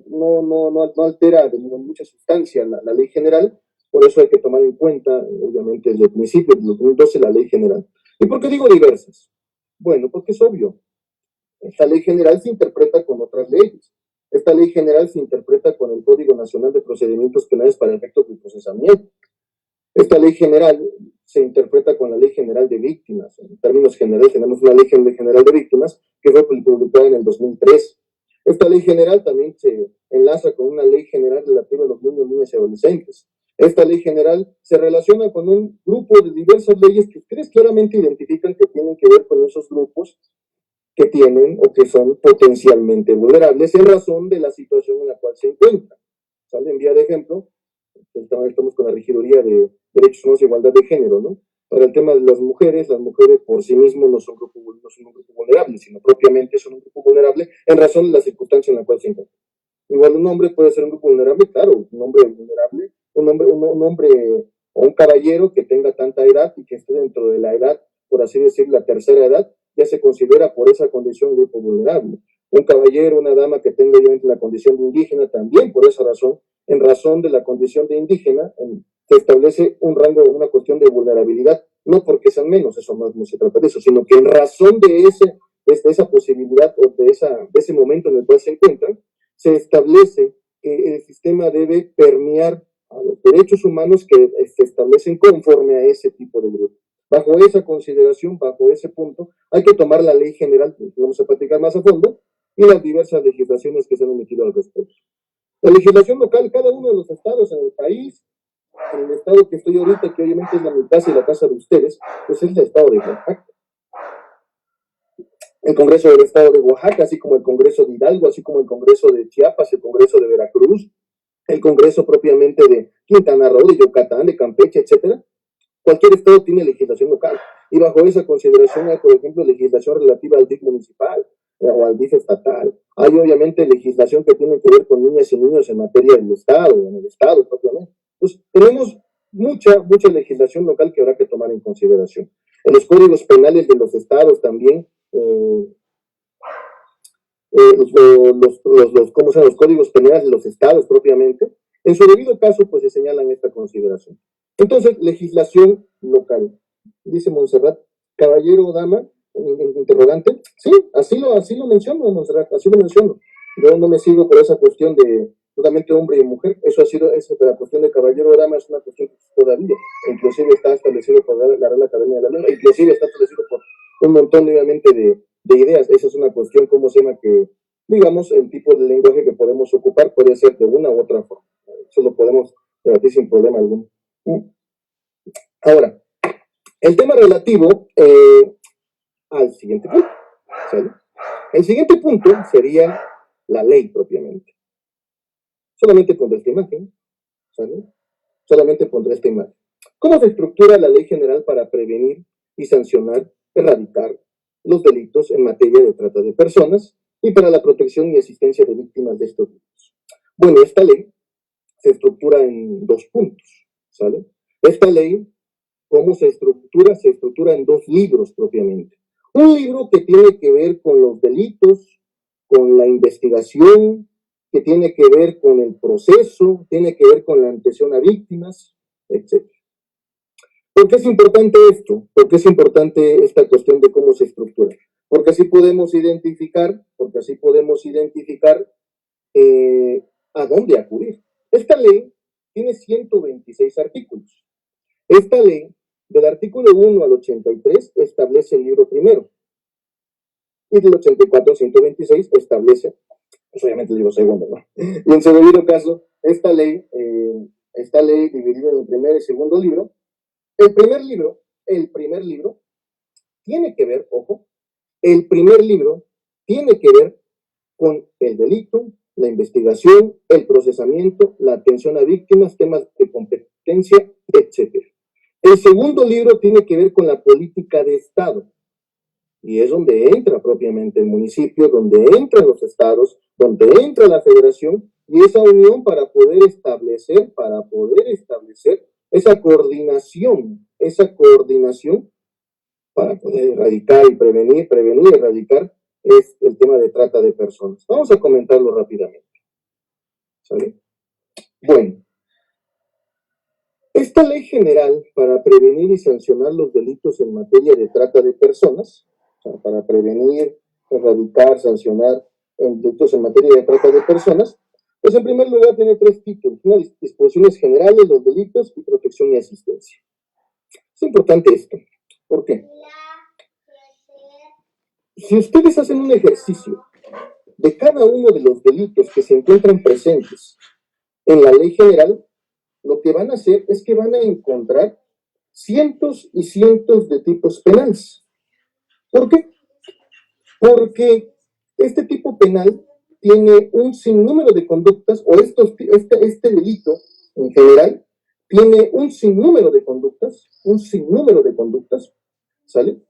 no altera de mucha sustancia la ley general, por eso hay que tomar en cuenta, obviamente, desde el principio del 2012 la ley general. ¿Y por qué digo diversas? Bueno, porque es obvio. Esta ley general se interpreta con otras leyes. Esta ley general se interpreta con el Código Nacional de Procedimientos Penales para efectos de procesamiento. Esta ley general se interpreta con la Ley General de Víctimas. En términos generales, tenemos una Ley General de Víctimas que fue publicada en el 2003. Esta ley general también se enlaza con una ley general relativa a los niños, niñas y adolescentes. Esta ley general se relaciona con un grupo de diversas leyes que ustedes claramente identifican que tienen que ver con esos grupos que tienen o que son potencialmente vulnerables en razón de la situación en la cual se encuentran. ¿Sale? En vía de ejemplo, estamos con la Regiduría de Derechos Humanos y Igualdad de Género, ¿no? Para el tema de las mujeres por sí mismos no son un grupo vulnerable, sino propiamente son un grupo vulnerable en razón de la circunstancia en la cual se encuentran. Igual un hombre puede ser un grupo vulnerable, claro, un hombre vulnerable, un hombre o un caballero que tenga tanta edad y que esté dentro de la edad, por así decir, la tercera edad, ya se considera por esa condición un grupo vulnerable. Un caballero, una dama que tenga obviamente la condición de indígena, también por esa razón, en razón de la condición de indígena, se establece un rango, una cuestión de vulnerabilidad, no porque sean menos, eso no se trata de eso, sino que en razón de esa posibilidad o de ese momento en el cual se encuentran, se establece que el sistema debe permear a los derechos humanos que se establecen conforme a ese tipo de grupo. Bajo esa consideración, bajo ese punto, hay que tomar la ley general, que vamos a platicar más a fondo, y las diversas legislaciones que se han emitido al respecto. La legislación local, cada uno de los estados en el país, en el estado que estoy ahorita, que obviamente es mi casa y la casa de ustedes, pues es el estado de Oaxaca. El Congreso del Estado de Oaxaca, así como el Congreso de Hidalgo, así como el Congreso de Chiapas, el Congreso de Veracruz, el Congreso propiamente de Quintana Roo, de Yucatán, de Campeche, etcétera. Cualquier estado tiene legislación local. Y bajo esa consideración hay, por ejemplo, legislación relativa al DIF municipal o al DIF estatal. Hay, obviamente, legislación que tiene que ver con niñas y niños en materia del Estado, en el Estado propiamente. Entonces, tenemos mucha mucha legislación local que habrá que tomar en consideración. En los códigos penales de los estados también, ¿cómo se llaman? Los códigos penales de los estados propiamente, en su debido caso, pues se señalan esta consideración. Entonces, legislación local. Dice Montserrat, caballero o dama, interrogante. Sí, así lo menciono, Montserrat, así lo menciono. Yo no me sigo por esa cuestión de totalmente hombre y mujer. Eso ha sido, la cuestión de caballero o dama es una cuestión que todavía, inclusive está establecido por la Real Academia de la Lengua, inclusive está establecido por un montón, obviamente, de ideas. Esa es una cuestión, ¿cómo se llama? Que, digamos, el tipo de lenguaje que podemos ocupar puede ser de una u otra forma. Eso lo podemos debatir sin problema alguno. Ahora, el tema relativo al siguiente punto. ¿Sale? El siguiente punto sería la ley propiamente. Solamente pondré esta imagen. ¿Sale? Solamente pondré esta imagen. ¿Cómo se estructura la ley general para prevenir y sancionar, erradicar los delitos en materia de trata de personas y para la protección y asistencia de víctimas de estos delitos? Bueno, esta ley se estructura en 2 puntos, ¿sale? Esta ley, ¿cómo se estructura? Se estructura en 2 libros propiamente. Un libro que tiene que ver con los delitos, con la investigación, que tiene que ver con el proceso, tiene que ver con la atención a víctimas, etc. ¿Por qué es importante esto? ¿Por qué es importante esta cuestión de cómo se estructura? Porque así podemos identificar, a dónde acudir. Esta ley tiene 126 artículos. Esta ley, del artículo 1 al 83, establece el libro primero. Y del 84 al 126 establece, pues obviamente el libro segundo, ¿no? Y en su debido caso, esta ley dividida en el primer y segundo libro, el primer libro tiene que ver, ojo, el primer libro tiene que ver con el delito, la investigación, el procesamiento, la atención a víctimas, temas de competencia, etc. El segundo libro tiene que ver con la política de Estado, y es donde entra propiamente el municipio, donde entran los estados, donde entra la federación, y esa unión para poder establecer esa coordinación para poder erradicar y prevenir y erradicar es el tema de trata de personas. Vamos a comentarlo rápidamente. ¿Sale? Bueno, esta ley general para prevenir y sancionar los delitos en materia de trata de personas, o sea, para prevenir, erradicar, sancionar delitos en materia de trata de personas, pues en primer lugar tiene 3 títulos: una, disposiciones generales, los delitos, y protección y asistencia. Es importante esto. ¿Por qué? Si ustedes hacen un ejercicio de cada uno de los delitos que se encuentran presentes en la ley general, lo que van a hacer es que van a encontrar cientos y cientos de tipos penales. ¿Por qué? Porque este tipo penal tiene un sinnúmero de conductas, o este delito en general tiene un sinnúmero de conductas, ¿sale?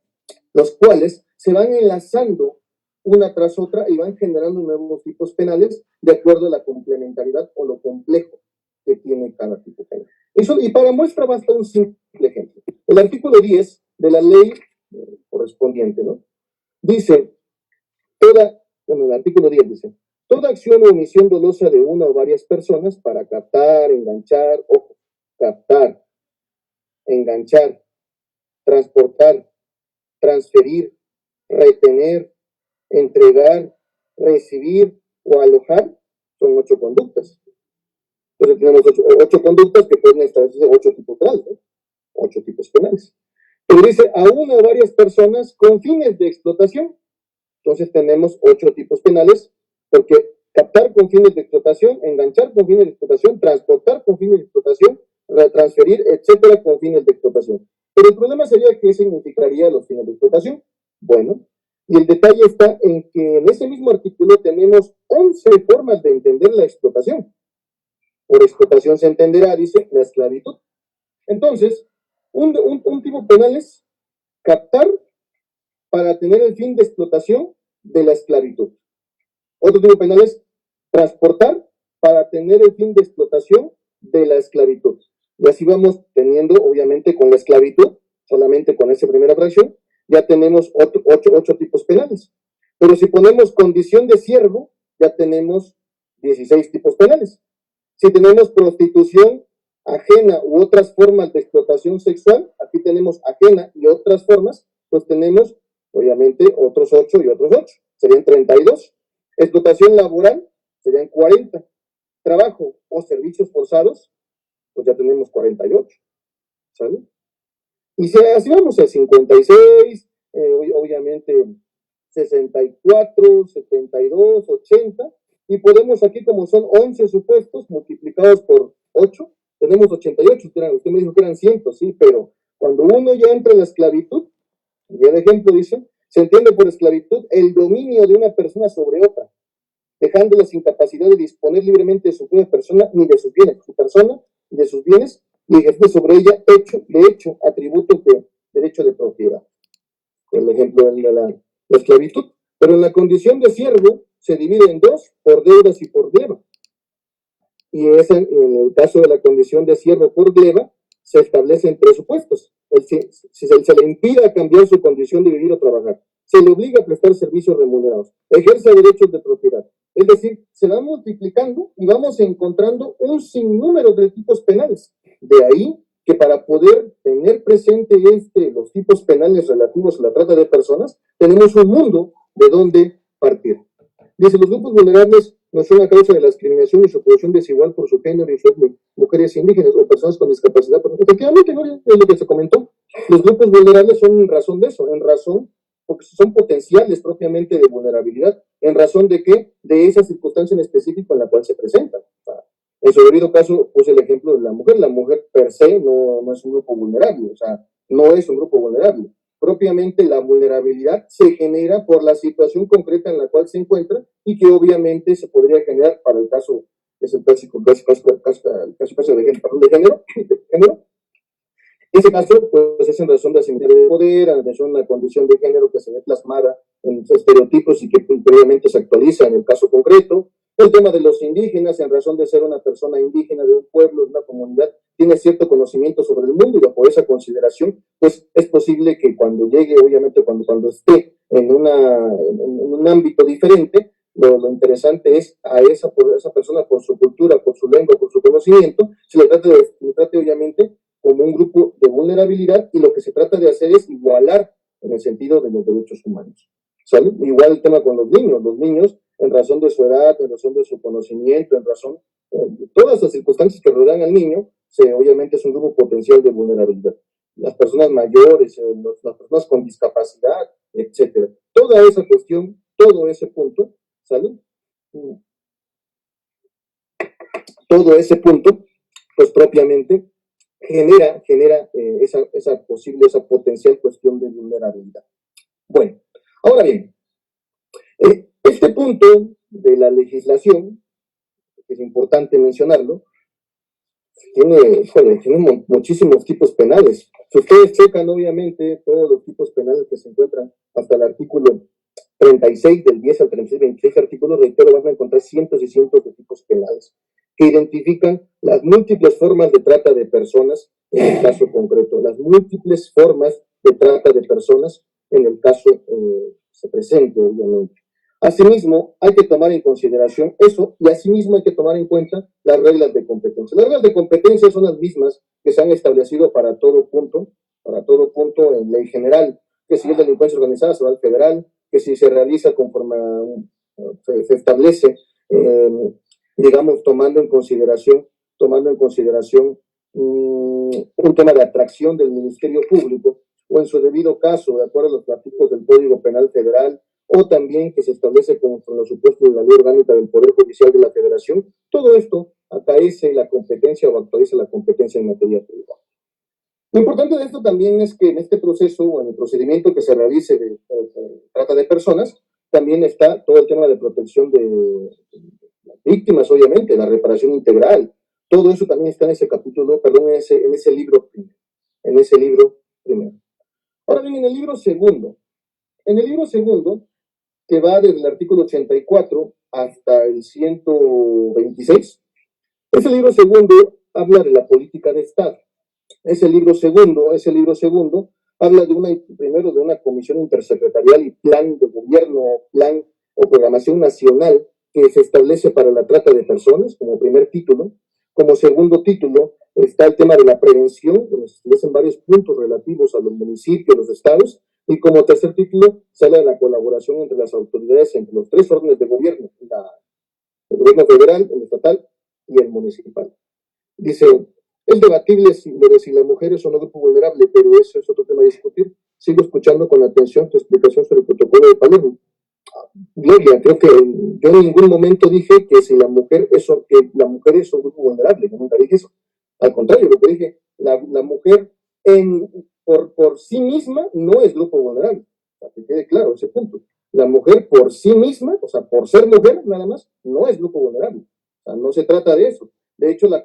Los cuales se van enlazando una tras otra y van generando nuevos tipos penales de acuerdo a la complementariedad o lo complejo que tiene cada tipo penal. Y para muestra basta un simple ejemplo. El artículo 10 de la ley correspondiente, ¿no? Dice, el artículo 10 dice, toda acción o omisión dolosa de una o varias personas para captar, enganchar, transportar, transferir, retener, entregar, recibir o alojar, son 8 conductas. Entonces tenemos 8 conductas que pueden establecerse 8 tipos penales, ¿no? 8 tipos penales. Pero dice a una o varias personas con fines de explotación. Entonces tenemos 8 tipos penales, porque captar con fines de explotación, enganchar con fines de explotación, transportar con fines de explotación, transferir, etcétera, con fines de explotación. Pero el problema sería qué significaría los fines de explotación. Bueno, y el detalle está en que en ese mismo artículo tenemos 11 formas de entender la explotación. Por explotación se entenderá, dice, la esclavitud. Entonces, un tipo penal es captar para tener el fin de explotación de la esclavitud. Otro tipo penal es transportar para tener el fin de explotación de la esclavitud. Y así vamos teniendo, obviamente, con la esclavitud, solamente con esa primera fracción, ya tenemos 8 tipos penales. Pero si ponemos condición de siervo, ya tenemos 16 tipos penales. Si tenemos prostitución ajena u otras formas de explotación sexual, aquí tenemos ajena y otras formas, pues tenemos, obviamente, otros 8 y otros 8. Serían 32. Explotación laboral, serían 40. Trabajo o servicios forzados, pues ya tenemos 48. ¿Sale? Y si así vamos a 56, obviamente 64, 72, 80, y podemos aquí, como son 11 supuestos multiplicados por 8, tenemos 88. Usted me dijo que eran 100, sí, pero cuando uno ya entra en la esclavitud, y el ejemplo dice, se entiende por esclavitud el dominio de una persona sobre otra, dejándola sin capacidad de disponer libremente de su propia persona ni de sus bienes, su persona y de sus bienes, y ejerce sobre ella atributos de derecho de propiedad. El ejemplo de la esclavitud. Pero en la condición de siervo se divide en 2, por deudas y por leva. y esa, en el caso de la condición de siervo por gleba, se establecen presupuestos. Si se le impida cambiar su condición de vivir o trabajar, se le obliga a prestar servicios remunerados, ejerce derechos de propiedad. Es decir, se va multiplicando y vamos encontrando un sinnúmero de tipos penales. De ahí que para poder tener presente los tipos penales relativos a la trata de personas, tenemos un mundo de donde partir. Dice, los grupos vulnerables no son a causa de la discriminación y su población desigual por su género y son mujeres indígenas o personas con discapacidad. Pero efectivamente, ¿no? Es lo que se comentó. Los grupos vulnerables son en razón de eso, en razón, porque son potenciales propiamente de vulnerabilidad, en razón de que, de esa circunstancia en específico en la cual se presentan. En su debido caso, puse el ejemplo de la mujer per se no es un grupo vulnerable, o sea, no es un grupo vulnerable. Propiamente la vulnerabilidad se genera por la situación concreta en la cual se encuentra y que obviamente se podría generar para el caso, es el clásico caso de género. En ese caso, pues es en razón de asimetría de poder, en razón de una condición de género que se ve plasmada en estereotipos y que previamente se actualiza en el caso concreto. El tema de los indígenas, en razón de ser una persona indígena de un pueblo, de una comunidad, tiene cierto conocimiento sobre el mundo y bajo esa consideración, pues es posible que cuando llegue, obviamente cuando esté en un ámbito diferente, lo interesante es a esa persona por su cultura, por su lengua, por su conocimiento, se le trate obviamente como un grupo de vulnerabilidad y lo que se trata de hacer es igualar en el sentido de los derechos humanos. ¿Sale? Igual el tema con los niños en razón de su edad, en razón de su conocimiento, en razón de todas las circunstancias que rodean al niño, obviamente es un grupo potencial de vulnerabilidad. Las personas mayores, las personas con discapacidad, etcétera. Toda esa cuestión, todo ese punto, ¿sale? Todo ese punto, pues propiamente genera esa potencial cuestión de vulnerabilidad. Bueno, ahora bien, este punto de la legislación, es importante mencionarlo, tiene muchísimos tipos penales. Si ustedes checan, obviamente, todos los tipos penales que se encuentran hasta el artículo 36, del 10 al 36, 26 artículos, reitero, van a encontrar cientos y cientos de tipos penales que identifican las múltiples formas de trata de personas en el caso concreto, las múltiples formas de trata de personas en el caso se presente, obviamente. Asimismo, hay que tomar en consideración eso y asimismo hay que tomar en cuenta las reglas de competencia. Las reglas de competencia son las mismas que se han establecido para todo punto en ley general, que si es delincuencia organizada se va al federal, que si se realiza conforme se establece, digamos, tomando en consideración un tema de atracción del Ministerio Público, o en su debido caso, de acuerdo a los artículos del Código Penal Federal, o también que se establece con los supuestos de la Ley Orgánica del Poder Judicial de la Federación. Todo esto acaece la competencia o actualiza la competencia en materia tributaria. Lo importante de esto también es que en este proceso o en el procedimiento que se realice de trata de personas, también está todo el tema de protección de las víctimas, obviamente, la reparación integral. Todo eso también está en ese capítulo, perdón, en ese libro primero. Ahora bien, en el libro segundo, que va desde el artículo 84 hasta el 126, ese libro segundo habla de la política de Estado. Ese libro segundo habla primero de una comisión intersecretarial y plan de gobierno, plan o programación nacional que se establece para la trata de personas como primer título. Como segundo título está el tema de la prevención, donde se establecen varios puntos relativos a los municipios, los estados, y como tercer título sale la colaboración entre las autoridades, entre los tres órdenes de gobierno, el gobierno federal, el estatal y el municipal. Dice, es debatible si la mujer es o no grupo vulnerable, pero eso es otro tema a discutir. Sigo escuchando con atención tu explicación sobre el protocolo de Palermo. Gloria, creo que yo en ningún momento dije que la mujer es un grupo vulnerable, yo nunca dije eso. Al contrario, lo que dije, la mujer por sí misma no es grupo vulnerable, para que quede claro ese punto. La mujer por sí misma, o sea, por ser mujer nada más, no es grupo vulnerable. O sea, no se trata de eso. De hecho, las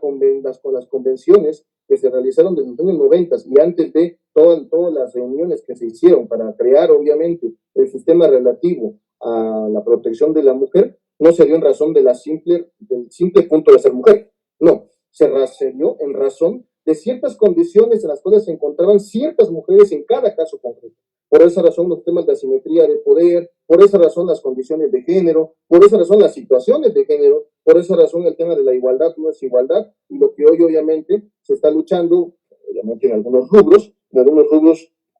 convenciones que se realizaron desde los años 90 y antes de todas las reuniones que se hicieron para crear, obviamente, el sistema relativo a la protección de la mujer, no se dio en razón del simple punto de ser mujer, No, se dio en razón de ciertas condiciones en las cuales se encontraban ciertas mujeres en cada caso concreto. Por esa razón los temas de asimetría de poder, por esa razón las condiciones de género, por esa razón las situaciones de género, por esa razón el tema de la igualdad no es igualdad, y lo que hoy obviamente se está luchando, obviamente en algunos rubros,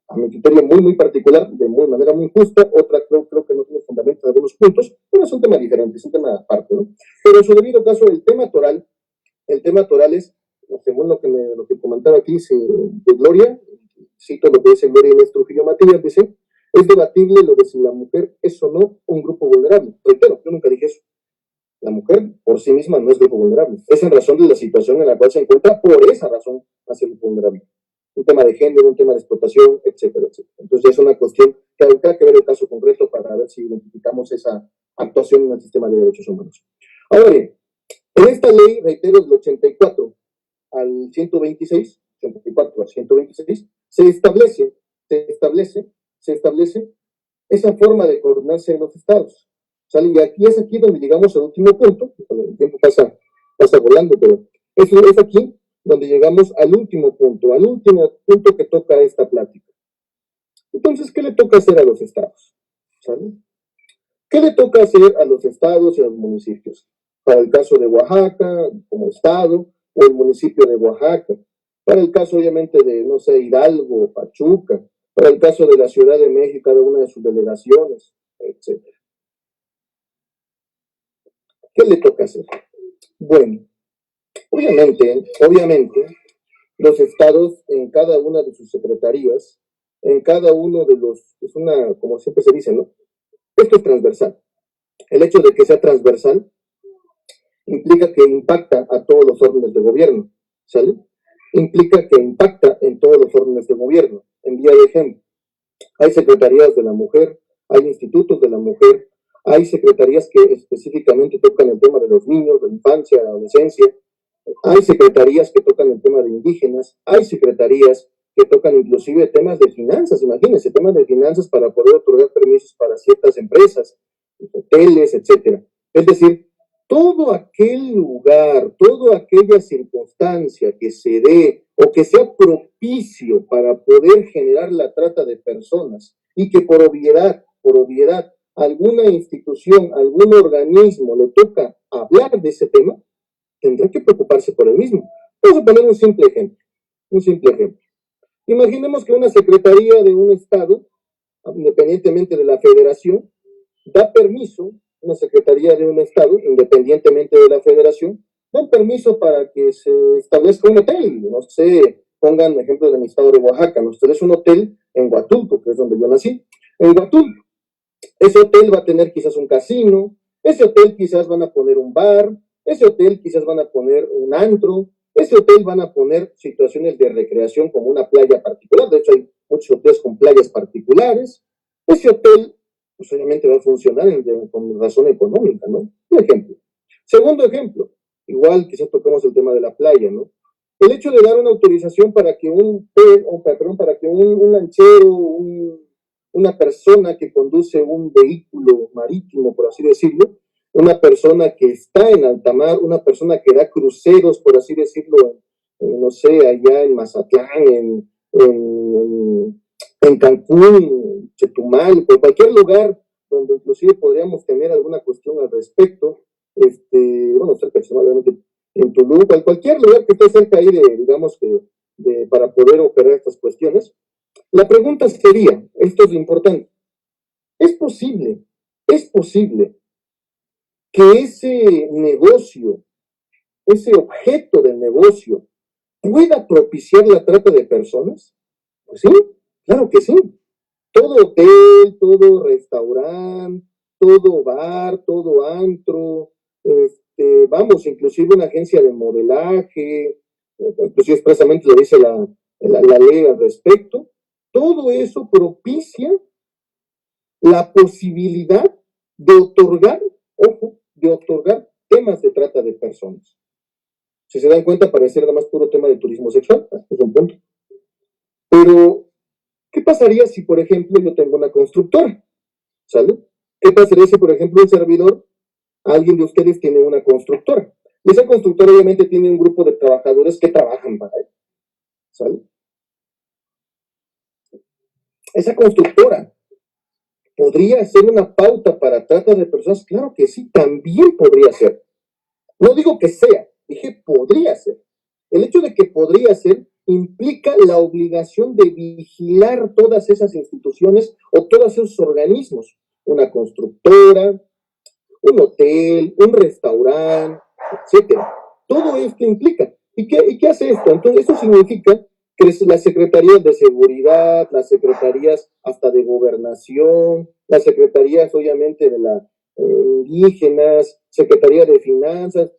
a mi criterio muy particular, de manera muy justa, otra creo que no tiene fundamento en algunos puntos, pero es un tema diferente, es un tema aparte, ¿no? Pero en su debido caso, el tema toral es, según lo que comentaba aquí de Gloria, cito lo que dice Gloria Inés Trujillo Matías, dice, es debatible lo de si la mujer es o no un grupo vulnerable. Reitero, yo nunca dije eso. La mujer por sí misma no es grupo vulnerable. Es en razón de la situación en la cual se encuentra, por esa razón hace grupo vulnerable. Un tema de género, un tema de explotación, etcétera, etcétera. Entonces es una cuestión que habrá que ver el caso concreto para ver si identificamos esa actuación en el sistema de derechos humanos. Ahora bien, en esta ley, reitero, del 84 al 126, 84 al 126, se establece esa forma de coordinarse en los estados. ¿Sale? Y aquí es donde llegamos al último punto, el tiempo pasa volando, pero es aquí donde llegamos al último punto que toca esta plática. Entonces, ¿qué le toca hacer a los estados? ¿Sale? ¿Qué le toca hacer a los estados y a los municipios? Para el caso de Oaxaca, como estado, o el municipio de Oaxaca. Para el caso, obviamente, de, no sé, Hidalgo, Pachuca. Para el caso de la Ciudad de México, cada una de sus delegaciones, etc. ¿Qué le toca hacer? Bueno, obviamente, los estados en cada una de sus secretarías, en cada uno de los, es una, como siempre se dice, ¿no? Esto es transversal. El hecho de que sea transversal implica que impacta a todos los órdenes de gobierno, ¿sale? Implica que impacta en todos los órdenes de gobierno. En vía de ejemplo, hay secretarías de la mujer, hay institutos de la mujer, hay secretarías que específicamente tocan el tema de los niños, de la infancia, de la adolescencia, hay secretarías que tocan el tema de indígenas, hay secretarías que tocan inclusive temas de finanzas, imagínense, temas de finanzas para poder otorgar permisos para ciertas empresas, hoteles, etcétera. Es decir, todo aquel lugar, toda aquella circunstancia que se dé o que sea propicio para poder generar la trata de personas y que por obviedad, alguna institución, algún organismo le toca hablar de ese tema, tendrá que preocuparse por el mismo. Vamos a poner un simple ejemplo. Imaginemos que una secretaría de un estado, independientemente de la federación, da permiso, una secretaría de un estado, independientemente de la federación, da permiso para que se establezca un hotel. No sé, pongan ejemplo de mi estado de Oaxaca, ¿no? Ustedes un hotel en Huatulco, que es donde yo nací. En Huatulco, ese hotel va a tener quizás un casino, ese hotel quizás van a poner un bar, ese hotel quizás van a poner un antro, ese hotel van a poner situaciones de recreación como una playa particular. De hecho, hay muchos hoteles con playas particulares. Ese hotel, pues obviamente va a funcionar con razón económica, ¿no? Un ejemplo. Segundo ejemplo, igual quizás tocamos el tema de la playa, ¿no? El hecho de dar una autorización para que un lanchero, una persona que conduce un vehículo marítimo, por así decirlo, una persona que está en alta mar, una persona que da cruceros, por así decirlo, no sé, allá en Mazatlán, en Cancún, Chetumal, por cualquier lugar donde inclusive podríamos tener alguna cuestión al respecto, bueno, cerca de en Tulum, cualquier lugar que esté cerca ahí para poder operar estas cuestiones. La pregunta sería, esto es lo importante, ¿es posible que ese negocio, ese objeto del negocio, pueda propiciar la trata de personas? Pues sí, claro que sí. Todo hotel, todo restaurante, todo bar, todo antro, inclusive una agencia de modelaje, inclusive expresamente lo dice la ley al respecto, todo eso propicia la posibilidad de otorgar temas de trata de personas. Si se dan cuenta, parece nada más puro tema de turismo sexual, es un punto. Pero, ¿qué pasaría si, por ejemplo, yo tengo una constructora? ¿Sale? ¿Qué pasaría si, por ejemplo, un servidor, alguien de ustedes tiene una constructora? Y esa constructora obviamente tiene un grupo de trabajadores que trabajan para él, ¿sale? Esa constructora podría ser una pauta para trata de personas, claro que sí, también podría ser. No digo que sea, dije podría ser. El hecho de que podría ser implica la obligación de vigilar todas esas instituciones o todos esos organismos, una constructora, un hotel, un restaurante, etcétera. Todo esto implica. ¿Y qué hace esto? Entonces, esto significa que las secretarías de seguridad, las secretarías hasta de gobernación, las secretarías obviamente de la indígenas, secretaría de finanzas,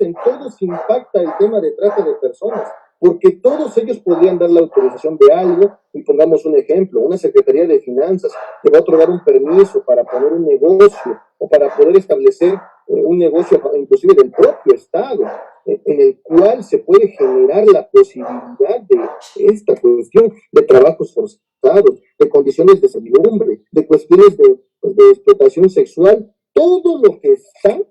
en todos impacta el tema de trata de personas, porque todos ellos podrían dar la autorización de algo, y pongamos un ejemplo, una secretaría de finanzas que va a otorgar un permiso para poner un negocio o para poder establecer un negocio inclusive del propio Estado, en el cual se puede generar la posibilidad de esta cuestión de trabajos forzados, de condiciones de servidumbre, de cuestiones de explotación sexual, todo lo que está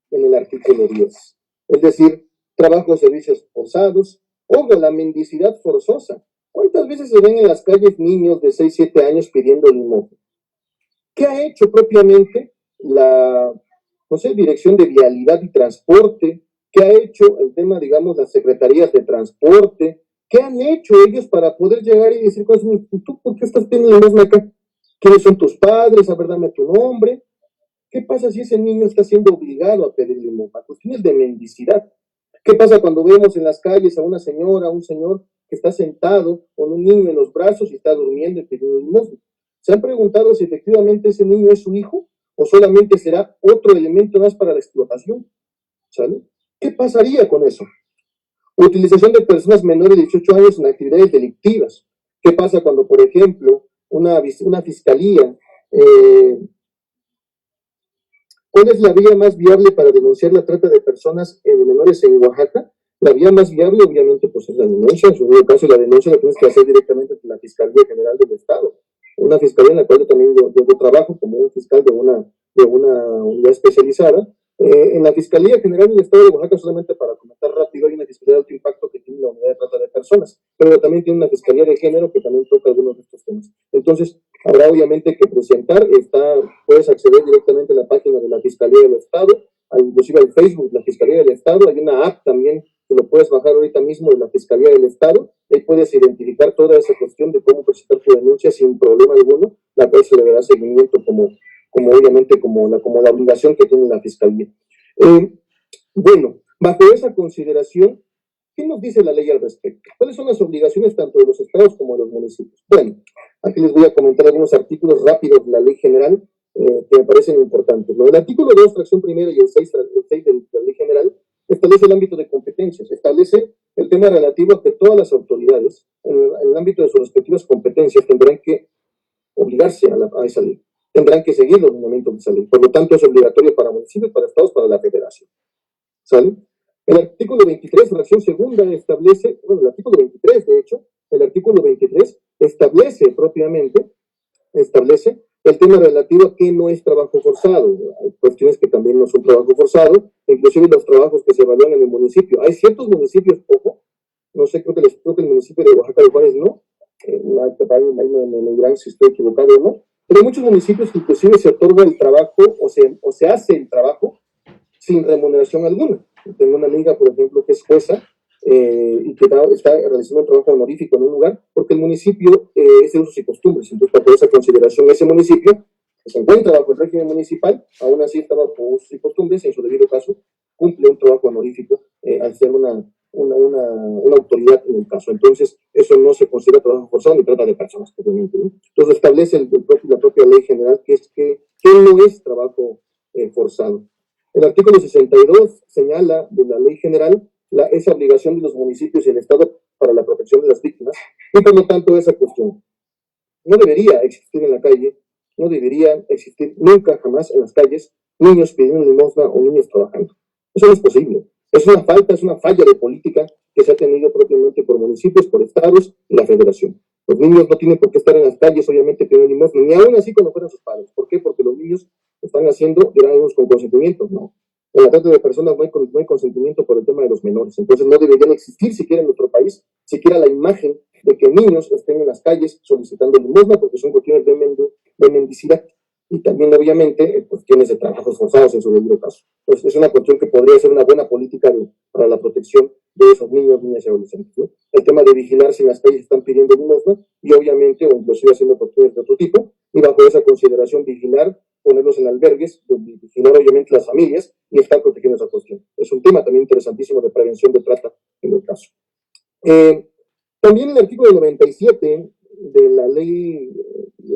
en el artículo 10. Es decir, trabajo, servicios forzados, o la mendicidad forzosa. ¿Cuántas veces se ven en las calles niños de 6, 7 años pidiendo limosna? ¿Qué ha hecho propiamente la, no sé, Dirección de Vialidad y Transporte? ¿Qué ha hecho el tema, digamos, las secretarías de transporte? ¿Qué han hecho ellos para poder llegar y decir cosas? ¿Tú por qué estás pidiendo limosna acá? ¿Quiénes son tus padres? A ver, dame tu nombre. ¿Qué pasa si ese niño está siendo obligado a pedir limosna? Cuestiones de mendicidad. ¿Qué pasa cuando vemos en las calles a una señora, a un señor que está sentado con un niño en los brazos y está durmiendo y pidiendo limosna? ¿Se han preguntado si efectivamente ese niño es su hijo o solamente será otro elemento más para la explotación? ¿Sale? ¿Qué pasaría con eso? Utilización de personas menores de 18 años en actividades delictivas. ¿Qué pasa cuando, por ejemplo, una fiscalía... ¿Cuál es la vía más viable para denunciar la trata de personas de menores en Oaxaca? La vía más viable, obviamente, pues es la denuncia. En su caso, la denuncia la tienes que hacer directamente con la Fiscalía General del Estado. Una fiscalía en la cual yo también yo trabajo como un fiscal de una unidad especializada. En la Fiscalía General del Estado de Oaxaca, solamente para comentar rápido, hay una fiscalía de alto impacto que tiene la unidad de trata de personas, pero también tiene una fiscalía de género que también toca algunos de estos temas. Entonces, habrá obviamente que presentar, puedes acceder directamente a la página de la Fiscalía del Estado, inclusive al Facebook de la Fiscalía del Estado, hay una app también que lo puedes bajar ahorita mismo de la Fiscalía del Estado, ahí puedes identificar toda esa cuestión de cómo presentar tu denuncia sin problema alguno, la cual se le dará seguimiento como obviamente como la obligación que tiene la Fiscalía. Bueno, bajo esa consideración, ¿qué nos dice la ley al respecto? ¿Cuáles son las obligaciones tanto de los estados como de los municipios? Bueno, aquí les voy a comentar algunos artículos rápidos de la ley general que me parecen importantes. El artículo 2, fracción primera, y el 6 de la ley general establece el ámbito de competencias, establece el tema relativo a que todas las autoridades, en el ámbito de sus respectivas competencias, tendrán que obligarse a esa ley, tendrán que seguir los lineamientos de esa ley. Por lo tanto, es obligatorio para municipios, para estados, para la federación. ¿Sale? El artículo 23, fracción segunda, establece, el artículo 23, de hecho, el artículo 23 establece el tema relativo a qué no es trabajo forzado. Hay cuestiones que también no son trabajo forzado, inclusive los trabajos que se evalúan en el municipio. Hay ciertos municipios, ojo, no sé, creo que el municipio de Oaxaca de Juárez no, me dirán si estoy equivocado o no, pero hay muchos municipios que inclusive se otorga el trabajo o se hace el trabajo sin remuneración alguna. Tengo una amiga, por ejemplo, que es jueza y que está realizando un trabajo honorífico en un lugar porque el municipio es de usos y costumbres. Entonces, por esa consideración, ese municipio que se encuentra bajo el régimen municipal, aún así está bajo usos y costumbres, en su debido caso, cumple un trabajo honorífico al ser una autoridad en el caso. Entonces, eso no se considera trabajo forzado ni trata de personas, obviamente, ¿no? Entonces, establece la propia ley general que no es trabajo forzado. El artículo 62 señala de la ley general esa obligación de los municipios y el Estado para la protección de las víctimas, y por lo tanto esa cuestión no debería existir en la calle, no debería existir nunca jamás en las calles niños pidiendo limosna o niños trabajando. Eso no es posible. Es una falla de política que se ha tenido propiamente por municipios, por estados y la federación. Los niños no tienen por qué estar en las calles, obviamente, pidiendo limosna, ni aún así cuando fueran sus padres. ¿Por qué? Porque los niños lo están haciendo, dirán con consentimiento. No. En la trata de personas no hay consentimiento por el tema de los menores. Entonces no deberían existir siquiera en nuestro país, siquiera la imagen de que niños estén en las calles solicitando limosna, porque son cuestiones de mendicidad. Y también, obviamente, cuestiones de trabajos forzados en su debido caso. Pues es una cuestión que podría ser una buena política para la protección de esos niños, niñas y adolescentes, ¿no? El tema de vigilar si en las calles están pidiendo limosna y, obviamente, o inclusive haciendo cuestiones de otro tipo, y bajo esa consideración vigilar, ponerlos en albergues, vigilar, obviamente, las familias y estar protegiendo esa cuestión. Es un tema también interesantísimo de prevención de trata en el caso. También el artículo 97 de la ley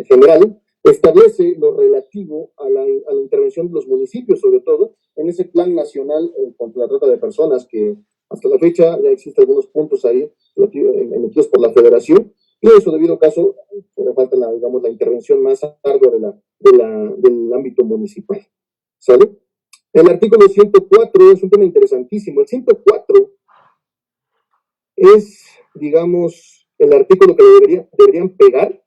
general establece lo relativo a la intervención de los municipios, sobre todo en ese plan nacional contra la trata de personas, que hasta la fecha ya existen algunos puntos ahí emitidos por la federación, y en su debido caso le falta la intervención más ardua del ámbito municipal. ¿Sale? El artículo 104 es un tema interesantísimo. El 104 es, digamos, el artículo que deberían pegar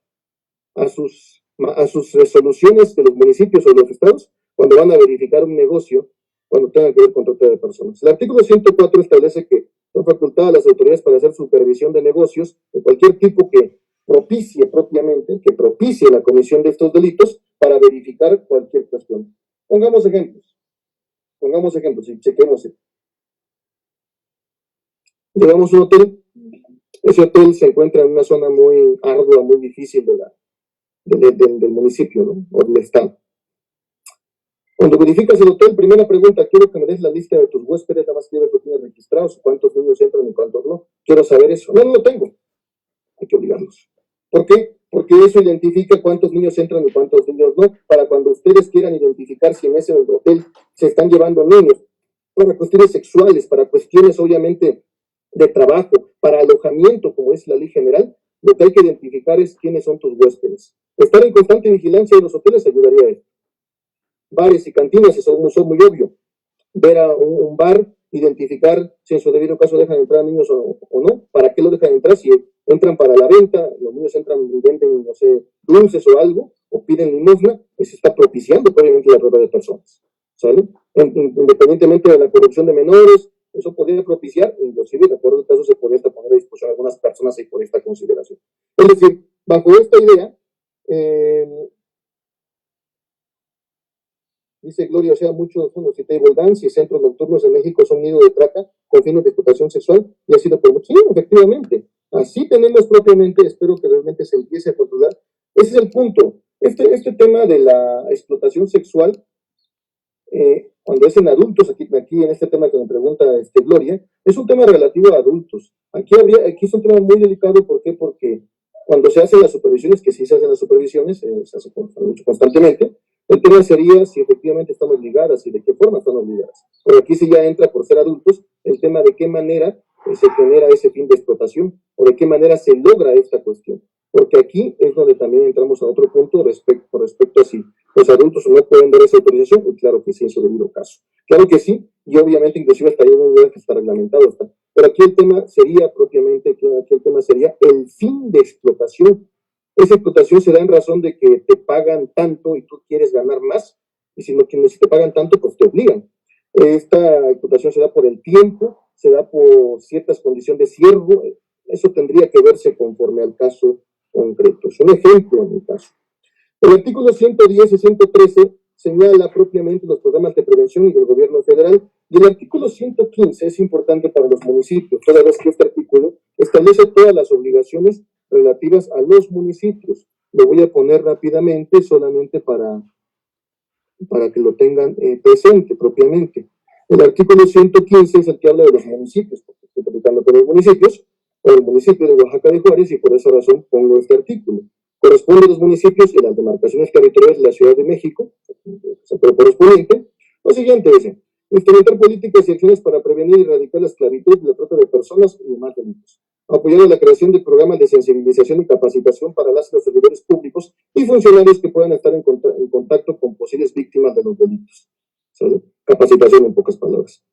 a sus resoluciones de los municipios o de los estados cuando van a verificar un negocio, cuando tenga que ver con trata de personas. El artículo 104 establece que son facultadas las autoridades para hacer supervisión de negocios de cualquier tipo que propicie la comisión de estos delitos para verificar cualquier cuestión. Pongamos ejemplos y chequemos. Llegamos a un hotel, ese hotel se encuentra en una zona muy ardua, muy difícil del municipio, ¿no? O del estado. Cuando verificas el hotel, primera pregunta: quiero que me des la lista de tus huéspedes, nada más quiero ver que tienes registrados, cuántos niños entran y cuántos no. Quiero saber eso. No lo tengo. Hay que obligarlos. ¿Por qué? Porque eso identifica cuántos niños entran y cuántos niños no, para cuando ustedes quieran identificar si en ese hotel se están llevando niños, para cuestiones sexuales, para cuestiones obviamente de trabajo, para alojamiento, como es la ley general, lo que hay que identificar es quiénes son tus huéspedes. Estar en constante vigilancia de los hoteles ayudaría a esto. Bares y cantinas, eso es muy obvio. Ver a un bar, identificar si en su debido caso dejan entrar niños o no, para qué lo dejan entrar, si entran para la venta, los niños entran y venden, no sé, dulces o algo, o piden limosna, eso está propiciando obviamente la trata de personas, ¿sale? Independientemente de la corrupción de menores, eso podría propiciar, inclusive de acuerdo al caso se podría hasta poner a disposición a algunas personas y por esta consideración. Es decir, bajo esta idea, dice Gloria, o sea, muchos fondos de table dance y centros nocturnos en México son nidos de trata con fines de explotación sexual y ha sido por mucho. Sí, efectivamente. Así tenemos propiamente, espero que realmente se empiece a controlar. Ese es el punto. Este tema de la explotación sexual, cuando es en adultos, aquí en este tema que me pregunta Gloria, es un tema relativo a adultos. Aquí es un tema muy delicado. ¿Por qué? Porque cuando se hacen las supervisiones, que sí se hacen las supervisiones, se hace constantemente, el tema sería si efectivamente estamos ligadas y de qué forma estamos ligadas. Pero aquí sí ya entra, por ser adultos, el tema de qué manera se genera ese fin de explotación o de qué manera se logra esta cuestión. Porque aquí es donde también entramos a otro punto respecto a si los adultos no pueden dar esa autorización, y claro que sí, en su debido caso. Claro que sí, y obviamente inclusive hasta ahí no que está reglamentado. Pero aquí el tema sería propiamente, el fin de explotación. Esa explotación se da en razón de que te pagan tanto y tú quieres ganar más, y si te pagan tanto, pues te obligan. Esta explotación se da por el tiempo, se da por ciertas condiciones de siervo. Eso tendría que verse conforme al caso concreto. Es un ejemplo en mi caso. El artículo 110 y 113 señala propiamente los programas de prevención y del gobierno federal, y el artículo 115 es importante para los municipios, toda vez que este artículo establece todas las obligaciones relativas a los municipios. Lo voy a poner rápidamente solamente para que lo tengan presente propiamente. El artículo 115 es el que habla de los municipios, porque estoy platicando con los municipios, o el municipio de Oaxaca de Juárez, y por esa razón pongo este artículo. Corresponde a los municipios y las demarcaciones territoriales de la Ciudad de México, correspondiente. Lo siguiente dice: instrumentar políticas y acciones para prevenir y erradicar la esclavitud y la trata de personas y demás delitos. Apoyar la creación de programas de sensibilización y capacitación para los servidores públicos y funcionarios que puedan estar en contacto con posibles víctimas de los delitos. ¿Sabe? Capacitación, en pocas palabras.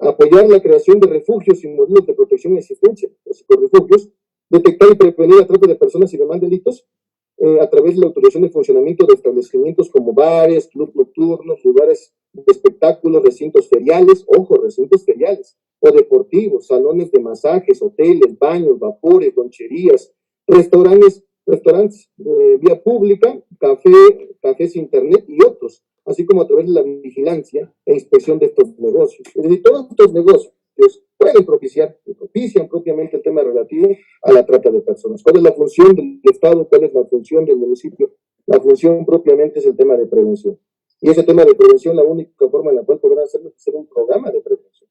Apoyar la creación de refugios y modelos de protección y asistencia, refugios. Detectar y prevenir la trata de personas y demás delitos a través de la autorización de funcionamiento de establecimientos como bares, clubes nocturnos, lugares de espectáculos, recintos feriales, ojo, recintos feriales, o deportivos, salones de masajes, hoteles, baños, vapores, loncherías, restaurantes vía pública, cafés internet y otros, así como a través de la vigilancia e inspección de estos negocios. Es decir, todos estos negocios pueden propician propiamente el tema relativo a la trata de personas. ¿Cuál es la función del Estado? ¿Cuál es la función del municipio? La función propiamente es el tema de prevención. Y ese tema de prevención, la única forma en la cual podrán hacerlo es hacer un programa de prevención.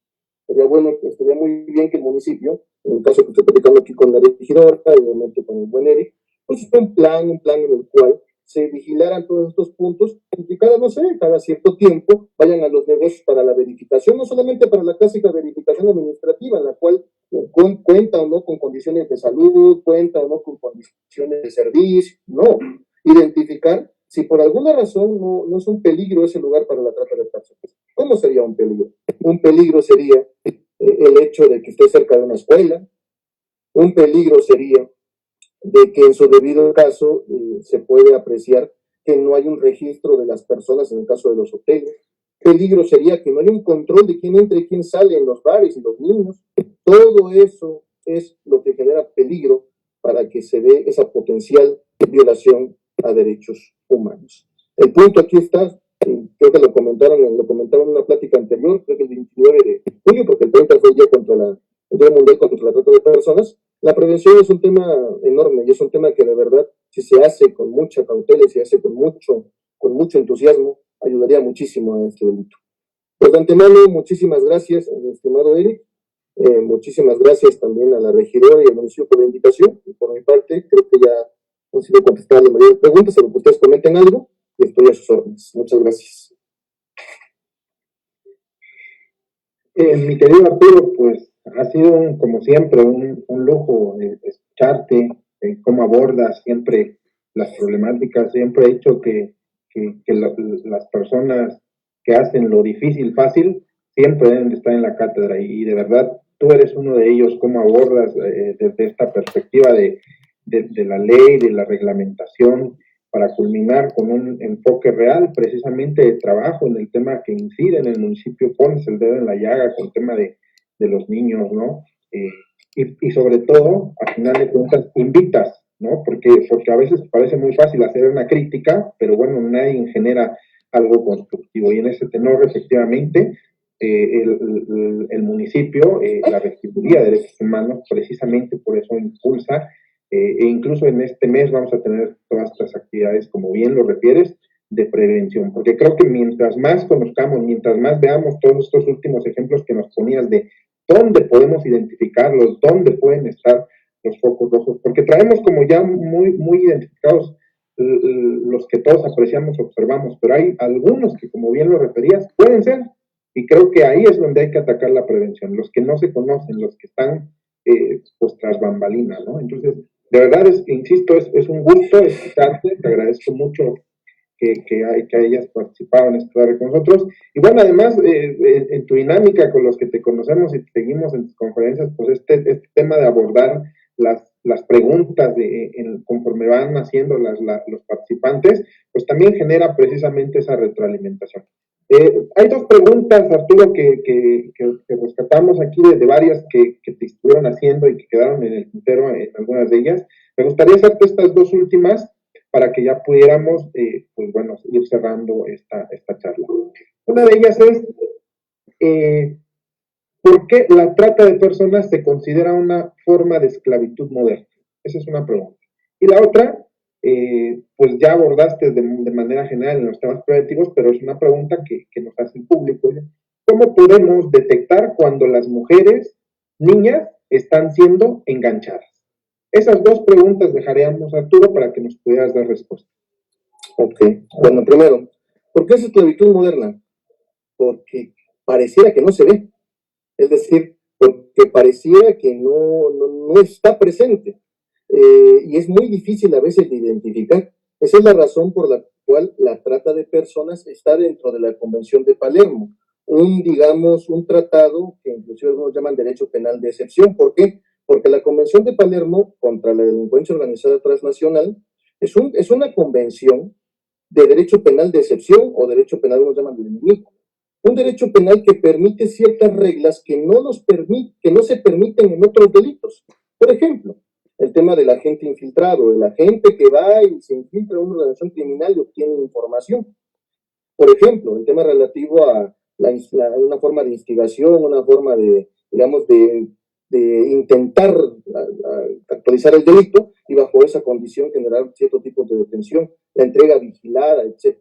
Estaría muy bien que el municipio, en el caso que estoy platicando aquí con la regidora, obviamente con el buen Eric, pues un plan en el cual se vigilaran todos estos puntos y cada cierto tiempo vayan a los negocios para la verificación, no solamente para la clásica verificación administrativa, en la cual cuenta o no con condiciones de salud, cuenta o no con condiciones de servicio, no, identificar si por alguna razón no es un peligro ese lugar para la trata de personas. ¿Cómo sería un peligro? Un peligro sería el hecho de que esté cerca de una escuela, un peligro sería de que en su debido caso se puede apreciar que no hay un registro de las personas en el caso de los hoteles. Peligro sería que no hay un control de quién entra y quién sale en los bares y los niños. Todo eso es lo que genera peligro para que se dé esa potencial violación a derechos humanos. El punto aquí está, creo que lo comentaron en una plática anterior, creo que el 29 de julio, porque el 30 fue el Día Mundial contra la Trata de Personas. La prevención es un tema enorme y es un tema que de verdad, si se hace con mucha cautela y se hace con mucho entusiasmo, ayudaría muchísimo a este delito. Pues de antemano, muchísimas gracias, estimado Eric. Muchísimas gracias también a la regidora y al municipio por la invitación. Y por mi parte, creo que ya han sido contestadas la mayoría de preguntas, a lo que ustedes comenten algo, y estoy a sus órdenes. Muchas gracias. Mi querido Arturo, pues ha sido como siempre un lujo escucharte, cómo abordas siempre las problemáticas. Siempre he dicho que las personas que hacen lo difícil fácil siempre deben de estar en la cátedra y de verdad tú eres uno de ellos. Cómo abordas desde esta perspectiva de la ley, de la reglamentación, para culminar con un enfoque real, precisamente de trabajo en el tema que incide en el municipio. Pones el dedo en la llaga con el tema de los niños, ¿no? Y sobre todo, al final de cuentas, invitas, ¿no? Porque a veces parece muy fácil hacer una crítica, pero bueno, nadie genera algo constructivo. Y en ese tenor, efectivamente, el municipio, la Regiduría de Derechos Humanos, precisamente por eso impulsa, e incluso en este mes vamos a tener todas estas actividades, como bien lo refieres, de prevención, porque creo que mientras más conozcamos, mientras más veamos todos estos últimos ejemplos que nos ponías de dónde podemos identificarlos, dónde pueden estar los focos rojos, porque traemos como ya muy identificados los que todos apreciamos, observamos, pero hay algunos que, como bien lo referías, pueden ser, y creo que ahí es donde hay que atacar la prevención, los que no se conocen, los que están pues tras bambalina, ¿no? Entonces, de verdad, insisto, es un gusto escucharte, te agradezco mucho que hayas participado en esta tarde con nosotros. Y bueno, además, en tu dinámica con los que te conocemos y te seguimos en tus conferencias, pues este tema de abordar las preguntas conforme van haciendo los participantes, pues también genera precisamente esa retroalimentación. Hay dos preguntas, Arturo, que rescatamos aquí de varias que te estuvieron haciendo y que quedaron en el tintero en algunas de ellas. Me gustaría hacerte estas dos últimas para que ya pudiéramos, pues bueno, ir cerrando esta charla. Una de ellas es, ¿por qué la trata de personas se considera una forma de esclavitud moderna? Esa es una pregunta. Y la otra, pues ya abordaste de manera general en los temas preventivos, pero es una pregunta que nos hace el público. ¿Cómo podemos detectar cuando las mujeres, niñas, están siendo enganchadas? Esas dos preguntas dejaríamos a Arturo para que nos pudieras dar respuesta. Ok, bueno, primero, ¿por qué es esclavitud moderna? Porque pareciera que no se ve, es decir, porque pareciera que no está presente, y es muy difícil a veces de identificar. Esa es la razón por la cual la trata de personas está dentro de la Convención de Palermo, un tratado que inclusive algunos llaman derecho penal de excepción. ¿Por qué? Porque la Convención de Palermo contra la delincuencia organizada transnacional es una convención de derecho penal de excepción o derecho penal, unos llaman de enemigo. un derecho penal que permite ciertas reglas que que no se permiten en otros delitos. Por ejemplo, el tema del agente infiltrado, el agente que va y se infiltra en una organización criminal y obtiene información. Por ejemplo, el tema relativo a una forma de instigación, una forma de, digamos, de intentar actualizar el delito y bajo esa condición generar cierto tipo de detención, la entrega vigilada, etc.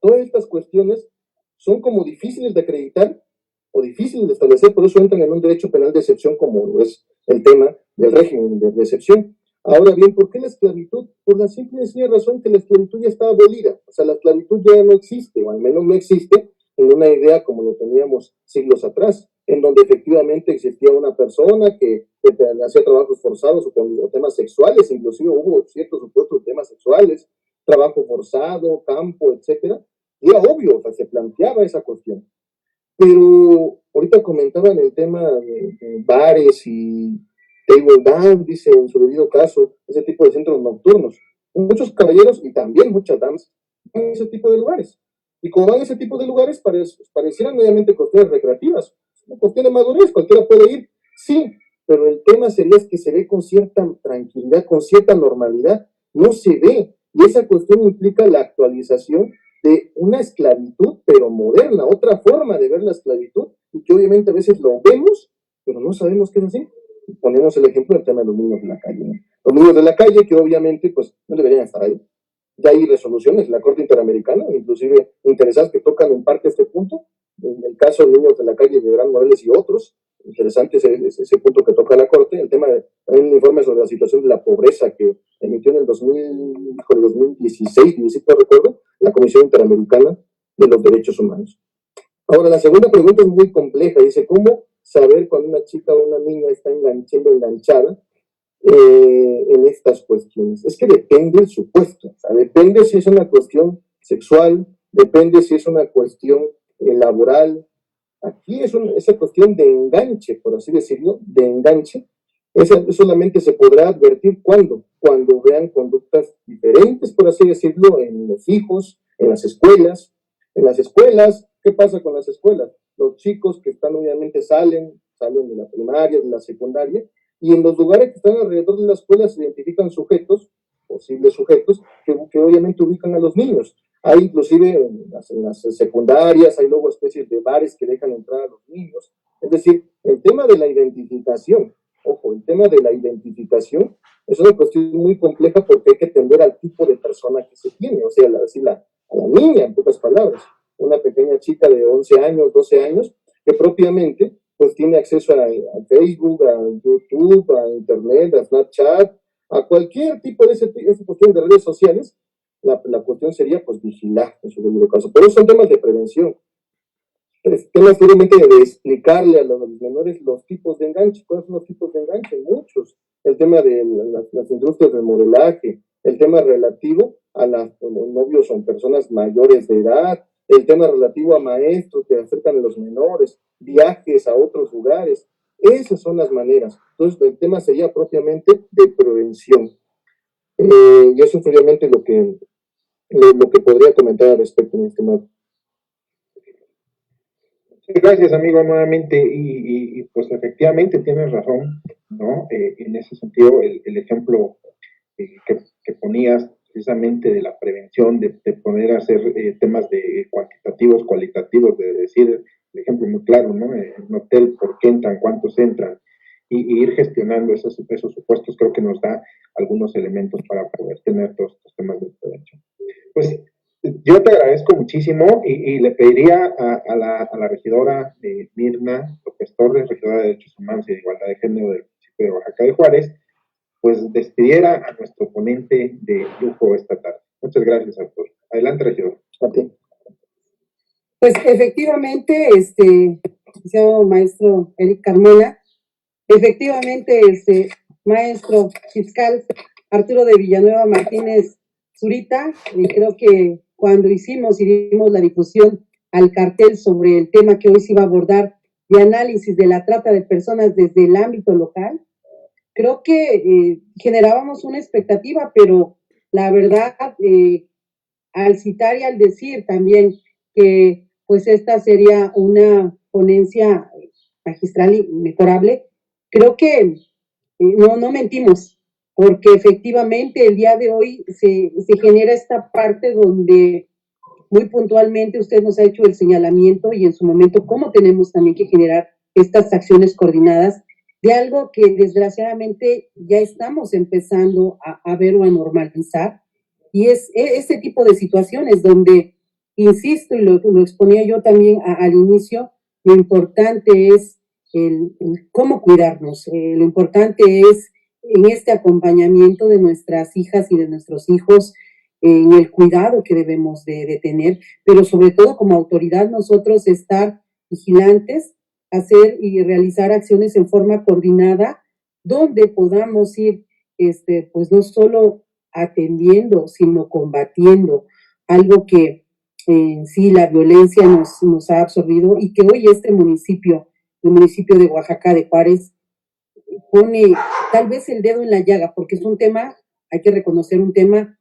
Todas estas cuestiones son como difíciles de acreditar o difíciles de establecer, por eso entran en un derecho penal de excepción como es el tema del régimen de excepción. Ahora bien, ¿por qué la esclavitud? Por la simple y sencilla razón que la esclavitud ya está abolida, o sea, la esclavitud ya no existe, o al menos no existe en una idea como lo teníamos siglos atrás, en donde efectivamente existía una persona que hacía trabajos forzados o temas sexuales, inclusive hubo ciertos supuestos temas sexuales, trabajo forzado, campo, etcétera, y era obvio, o sea, se planteaba esa cuestión. Pero ahorita comentaban el tema de bares y table dance, dice en su debido caso, ese tipo de centros nocturnos. Muchos caballeros y también muchas damas van a ese tipo de lugares. Y como van a ese tipo de lugares, parecieran mediamente cuestiones recreativas. Es una cuestión de madurez, cualquiera puede ir, sí, pero el tema sería es que se ve con cierta tranquilidad, con cierta normalidad. No se ve. Y esa cuestión implica la actualización de una esclavitud, pero moderna, otra forma de ver la esclavitud, y que obviamente a veces lo vemos, pero no sabemos qué es así. Ponemos el ejemplo del tema de los niños de la calle, ¿no? Los niños de la calle que obviamente pues no deberían estar ahí. Ya hay resoluciones, la Corte Interamericana, inclusive interesantes que tocan en parte este punto, en el caso de niños de la calle de Gran Morales y otros, interesante ese punto que toca la Corte, el tema de también un informe sobre la situación de la pobreza que emitió en el 2016, ni siquiera recuerdo, la Comisión Interamericana de los Derechos Humanos. Ahora, la segunda pregunta es muy compleja, dice, ¿cómo saber cuando una chica o una niña está enganchada en estas cuestiones? Es que depende del supuesto, o sea, depende si es una cuestión sexual, depende si es una cuestión laboral. Aquí es esa cuestión de enganche, por así decirlo, de enganche. Eso solamente se podrá advertir cuando vean conductas diferentes, por así decirlo, en los hijos, en las escuelas. En las escuelas, ¿qué pasa con las escuelas? Los chicos que están obviamente salen de la primaria, de la secundaria, y en los lugares que están alrededor de la escuela se identifican sujetos, posibles sujetos, que obviamente ubican a los niños. Hay inclusive en las secundarias, hay luego especies de bares que dejan entrar a los niños. Es decir, el tema de la identificación, ojo, el tema de la identificación es una cuestión muy compleja porque hay que atender al tipo de persona que se tiene, o sea, a la niña, en pocas palabras, una pequeña chica de 11 años, 12 años, que propiamente pues tiene acceso a Facebook, a YouTube, a Internet, a Snapchat, a cualquier tipo de esa cuestión de redes sociales. La cuestión sería pues vigilar en su debido caso. Pero son temas de prevención. Temas obviamente de explicarle a los menores los tipos de enganche. ¿Cuáles son los tipos de enganche? Muchos. El tema de las industrias del modelaje, el tema relativo a los novios son personas mayores de edad, el tema relativo a maestros que acercan a los menores, viajes a otros lugares. Esas son las maneras. Entonces, el tema sería propiamente de prevención. Y eso es obviamente lo que podría comentar al respecto en este momento. Gracias, amigo, nuevamente. Y pues efectivamente tienes razón, ¿no? En ese sentido, el ejemplo que ponías precisamente de la prevención, de poder hacer temas de cuantitativos, cualitativos, de decir, el ejemplo muy claro, ¿no? En un hotel, ¿por qué entran? ¿Cuántos entran? Y ir gestionando esos supuestos, creo que nos da algunos elementos para poder tener todos estos temas de prevención. Pues yo te agradezco muchísimo y le pediría a la regidora Mirna López Torres, regidora de Derechos Humanos y de Igualdad de Género del municipio de Oaxaca de Juárez, pues despidiera a nuestro ponente de lujo esta tarde. Muchas gracias, Arturo. Adelante, regidor. A ti. Pues efectivamente, licenciado maestro Eric Carmona, efectivamente, maestro fiscal Arturo de Villanueva Martínez Zurita, creo que cuando hicimos y dimos la difusión al cartel sobre el tema que hoy se iba a abordar de análisis de la trata de personas desde el ámbito local, creo que generábamos una expectativa, pero la verdad, al citar y al decir también que pues esta sería una ponencia magistral y mejorable. Creo que no mentimos, porque efectivamente el día de hoy se genera esta parte donde muy puntualmente usted nos ha hecho el señalamiento y en su momento cómo tenemos también que generar estas acciones coordinadas de algo que desgraciadamente ya estamos empezando a ver o a normalizar, y es este tipo de situaciones donde, insisto, y lo exponía yo también al inicio, lo importante es el cómo cuidarnos, lo importante es en este acompañamiento de nuestras hijas y de nuestros hijos, en el cuidado que debemos de tener, pero sobre todo como autoridad nosotros estar vigilantes, hacer y realizar acciones en forma coordinada, donde podamos ir, pues no solo atendiendo, sino combatiendo algo que en sí la violencia nos ha absorbido, y que hoy este municipio, el municipio de Oaxaca de Juárez, pone tal vez el dedo en la llaga, porque es un tema, hay que reconocer, un tema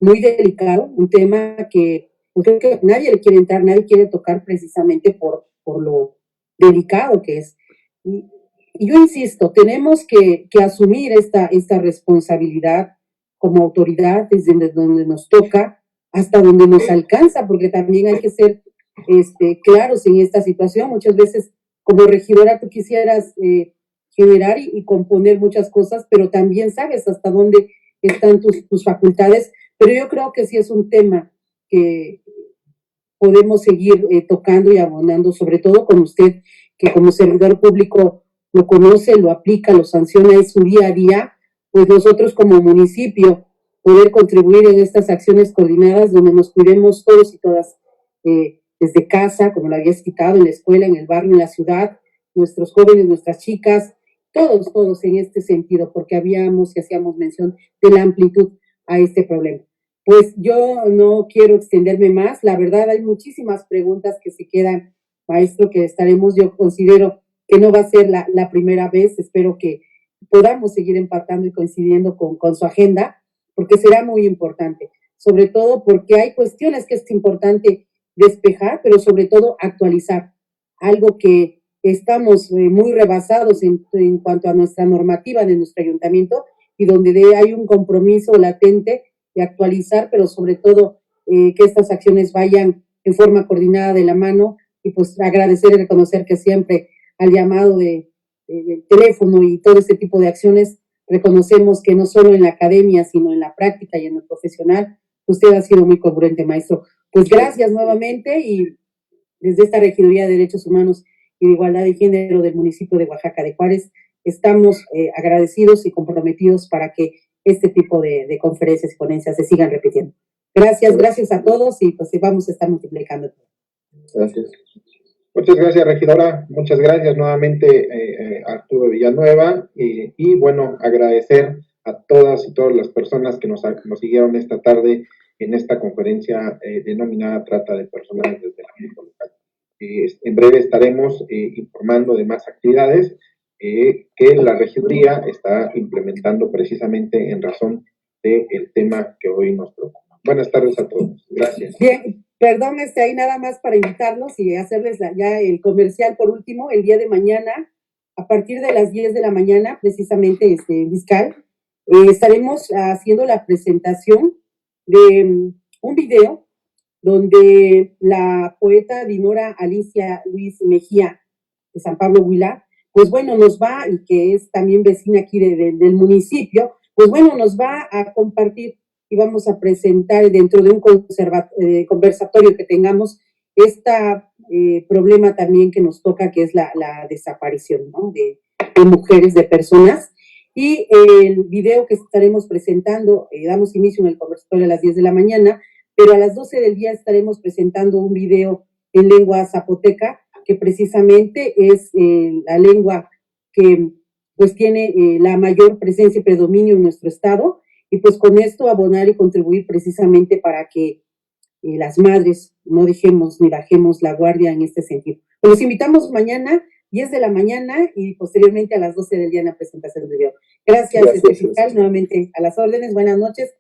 muy delicado, un tema que pues, creo que nadie le quiere entrar, nadie quiere tocar precisamente por lo delicado que es. Y yo insisto, tenemos que asumir esta responsabilidad como autoridad desde donde nos toca hasta donde nos alcanza, porque también hay que ser claros en esta situación. Muchas veces como regidora tú quisieras generar y componer muchas cosas, pero también sabes hasta dónde están tus facultades. Pero yo creo que sí es un tema que podemos seguir tocando y abonando, sobre todo con usted, que como servidor público lo conoce, lo aplica, lo sanciona, es su día a día, pues nosotros como municipio poder contribuir en estas acciones coordinadas donde nos cuidemos todos y todas, desde casa, como lo habías quitado, en la escuela, en el barrio, en la ciudad, nuestros jóvenes, nuestras chicas, todos en este sentido, porque habíamos y hacíamos mención de la amplitud a este problema. Pues yo no quiero extenderme más, la verdad hay muchísimas preguntas que se quedan, maestro, que estaremos, yo considero que no va a ser la primera vez, espero que podamos seguir empatando y coincidiendo con su agenda, porque será muy importante, sobre todo porque hay cuestiones que es importante despejar, pero sobre todo actualizar, algo que estamos muy rebasados en cuanto a nuestra normativa de nuestro ayuntamiento, y donde hay un compromiso latente de actualizar, pero sobre todo que estas acciones vayan en forma coordinada de la mano, y pues agradecer y reconocer que siempre al llamado de teléfono y todo este tipo de acciones, reconocemos que no solo en la academia, sino en la práctica y en lo profesional, usted ha sido muy congruente, maestro. Pues gracias nuevamente, y desde esta Regiduría de Derechos Humanos y de Igualdad de Género del municipio de Oaxaca de Juárez, estamos agradecidos y comprometidos para que este tipo de conferencias y ponencias se sigan repitiendo. Gracias a todos, y pues vamos a estar multiplicando. Gracias. Muchas gracias, regidora. Muchas gracias nuevamente, Arturo Villanueva. Y bueno, agradecer a todas y todas las personas que nos siguieron esta tarde en esta conferencia denominada Trata de Personas desde el ámbito local. En breve estaremos informando de más actividades que la regiduría está implementando precisamente en razón del tema que hoy nos preocupa. Buenas tardes a todos. Gracias. Bien, perdón, ahí nada más para invitarlos y hacerles ya el comercial por último. El día de mañana, a partir de las 10 de la mañana, precisamente fiscal, estaremos haciendo la presentación de un video donde la poeta Dinora Alicia Luis Mejía de San Pablo Huila, pues bueno, nos va, y que es también vecina aquí del municipio, pues bueno, nos va a compartir y vamos a presentar dentro de un conversatorio que tengamos problema también que nos toca, que es la desaparición, ¿no? de mujeres, de personas. Y el video que estaremos presentando, damos inicio en el conversatorio a las 10 de la mañana, pero a las 12 del día estaremos presentando un video en lengua zapoteca, que precisamente es la lengua que pues tiene la mayor presencia y predominio en nuestro estado, y pues con esto abonar y contribuir precisamente para que las madres no dejemos ni bajemos la guardia en este sentido. Pues los invitamos mañana, 10 de la mañana, y posteriormente a las 12 del día en la presentación del video. Gracias. Fiscal, nuevamente a las órdenes, buenas noches,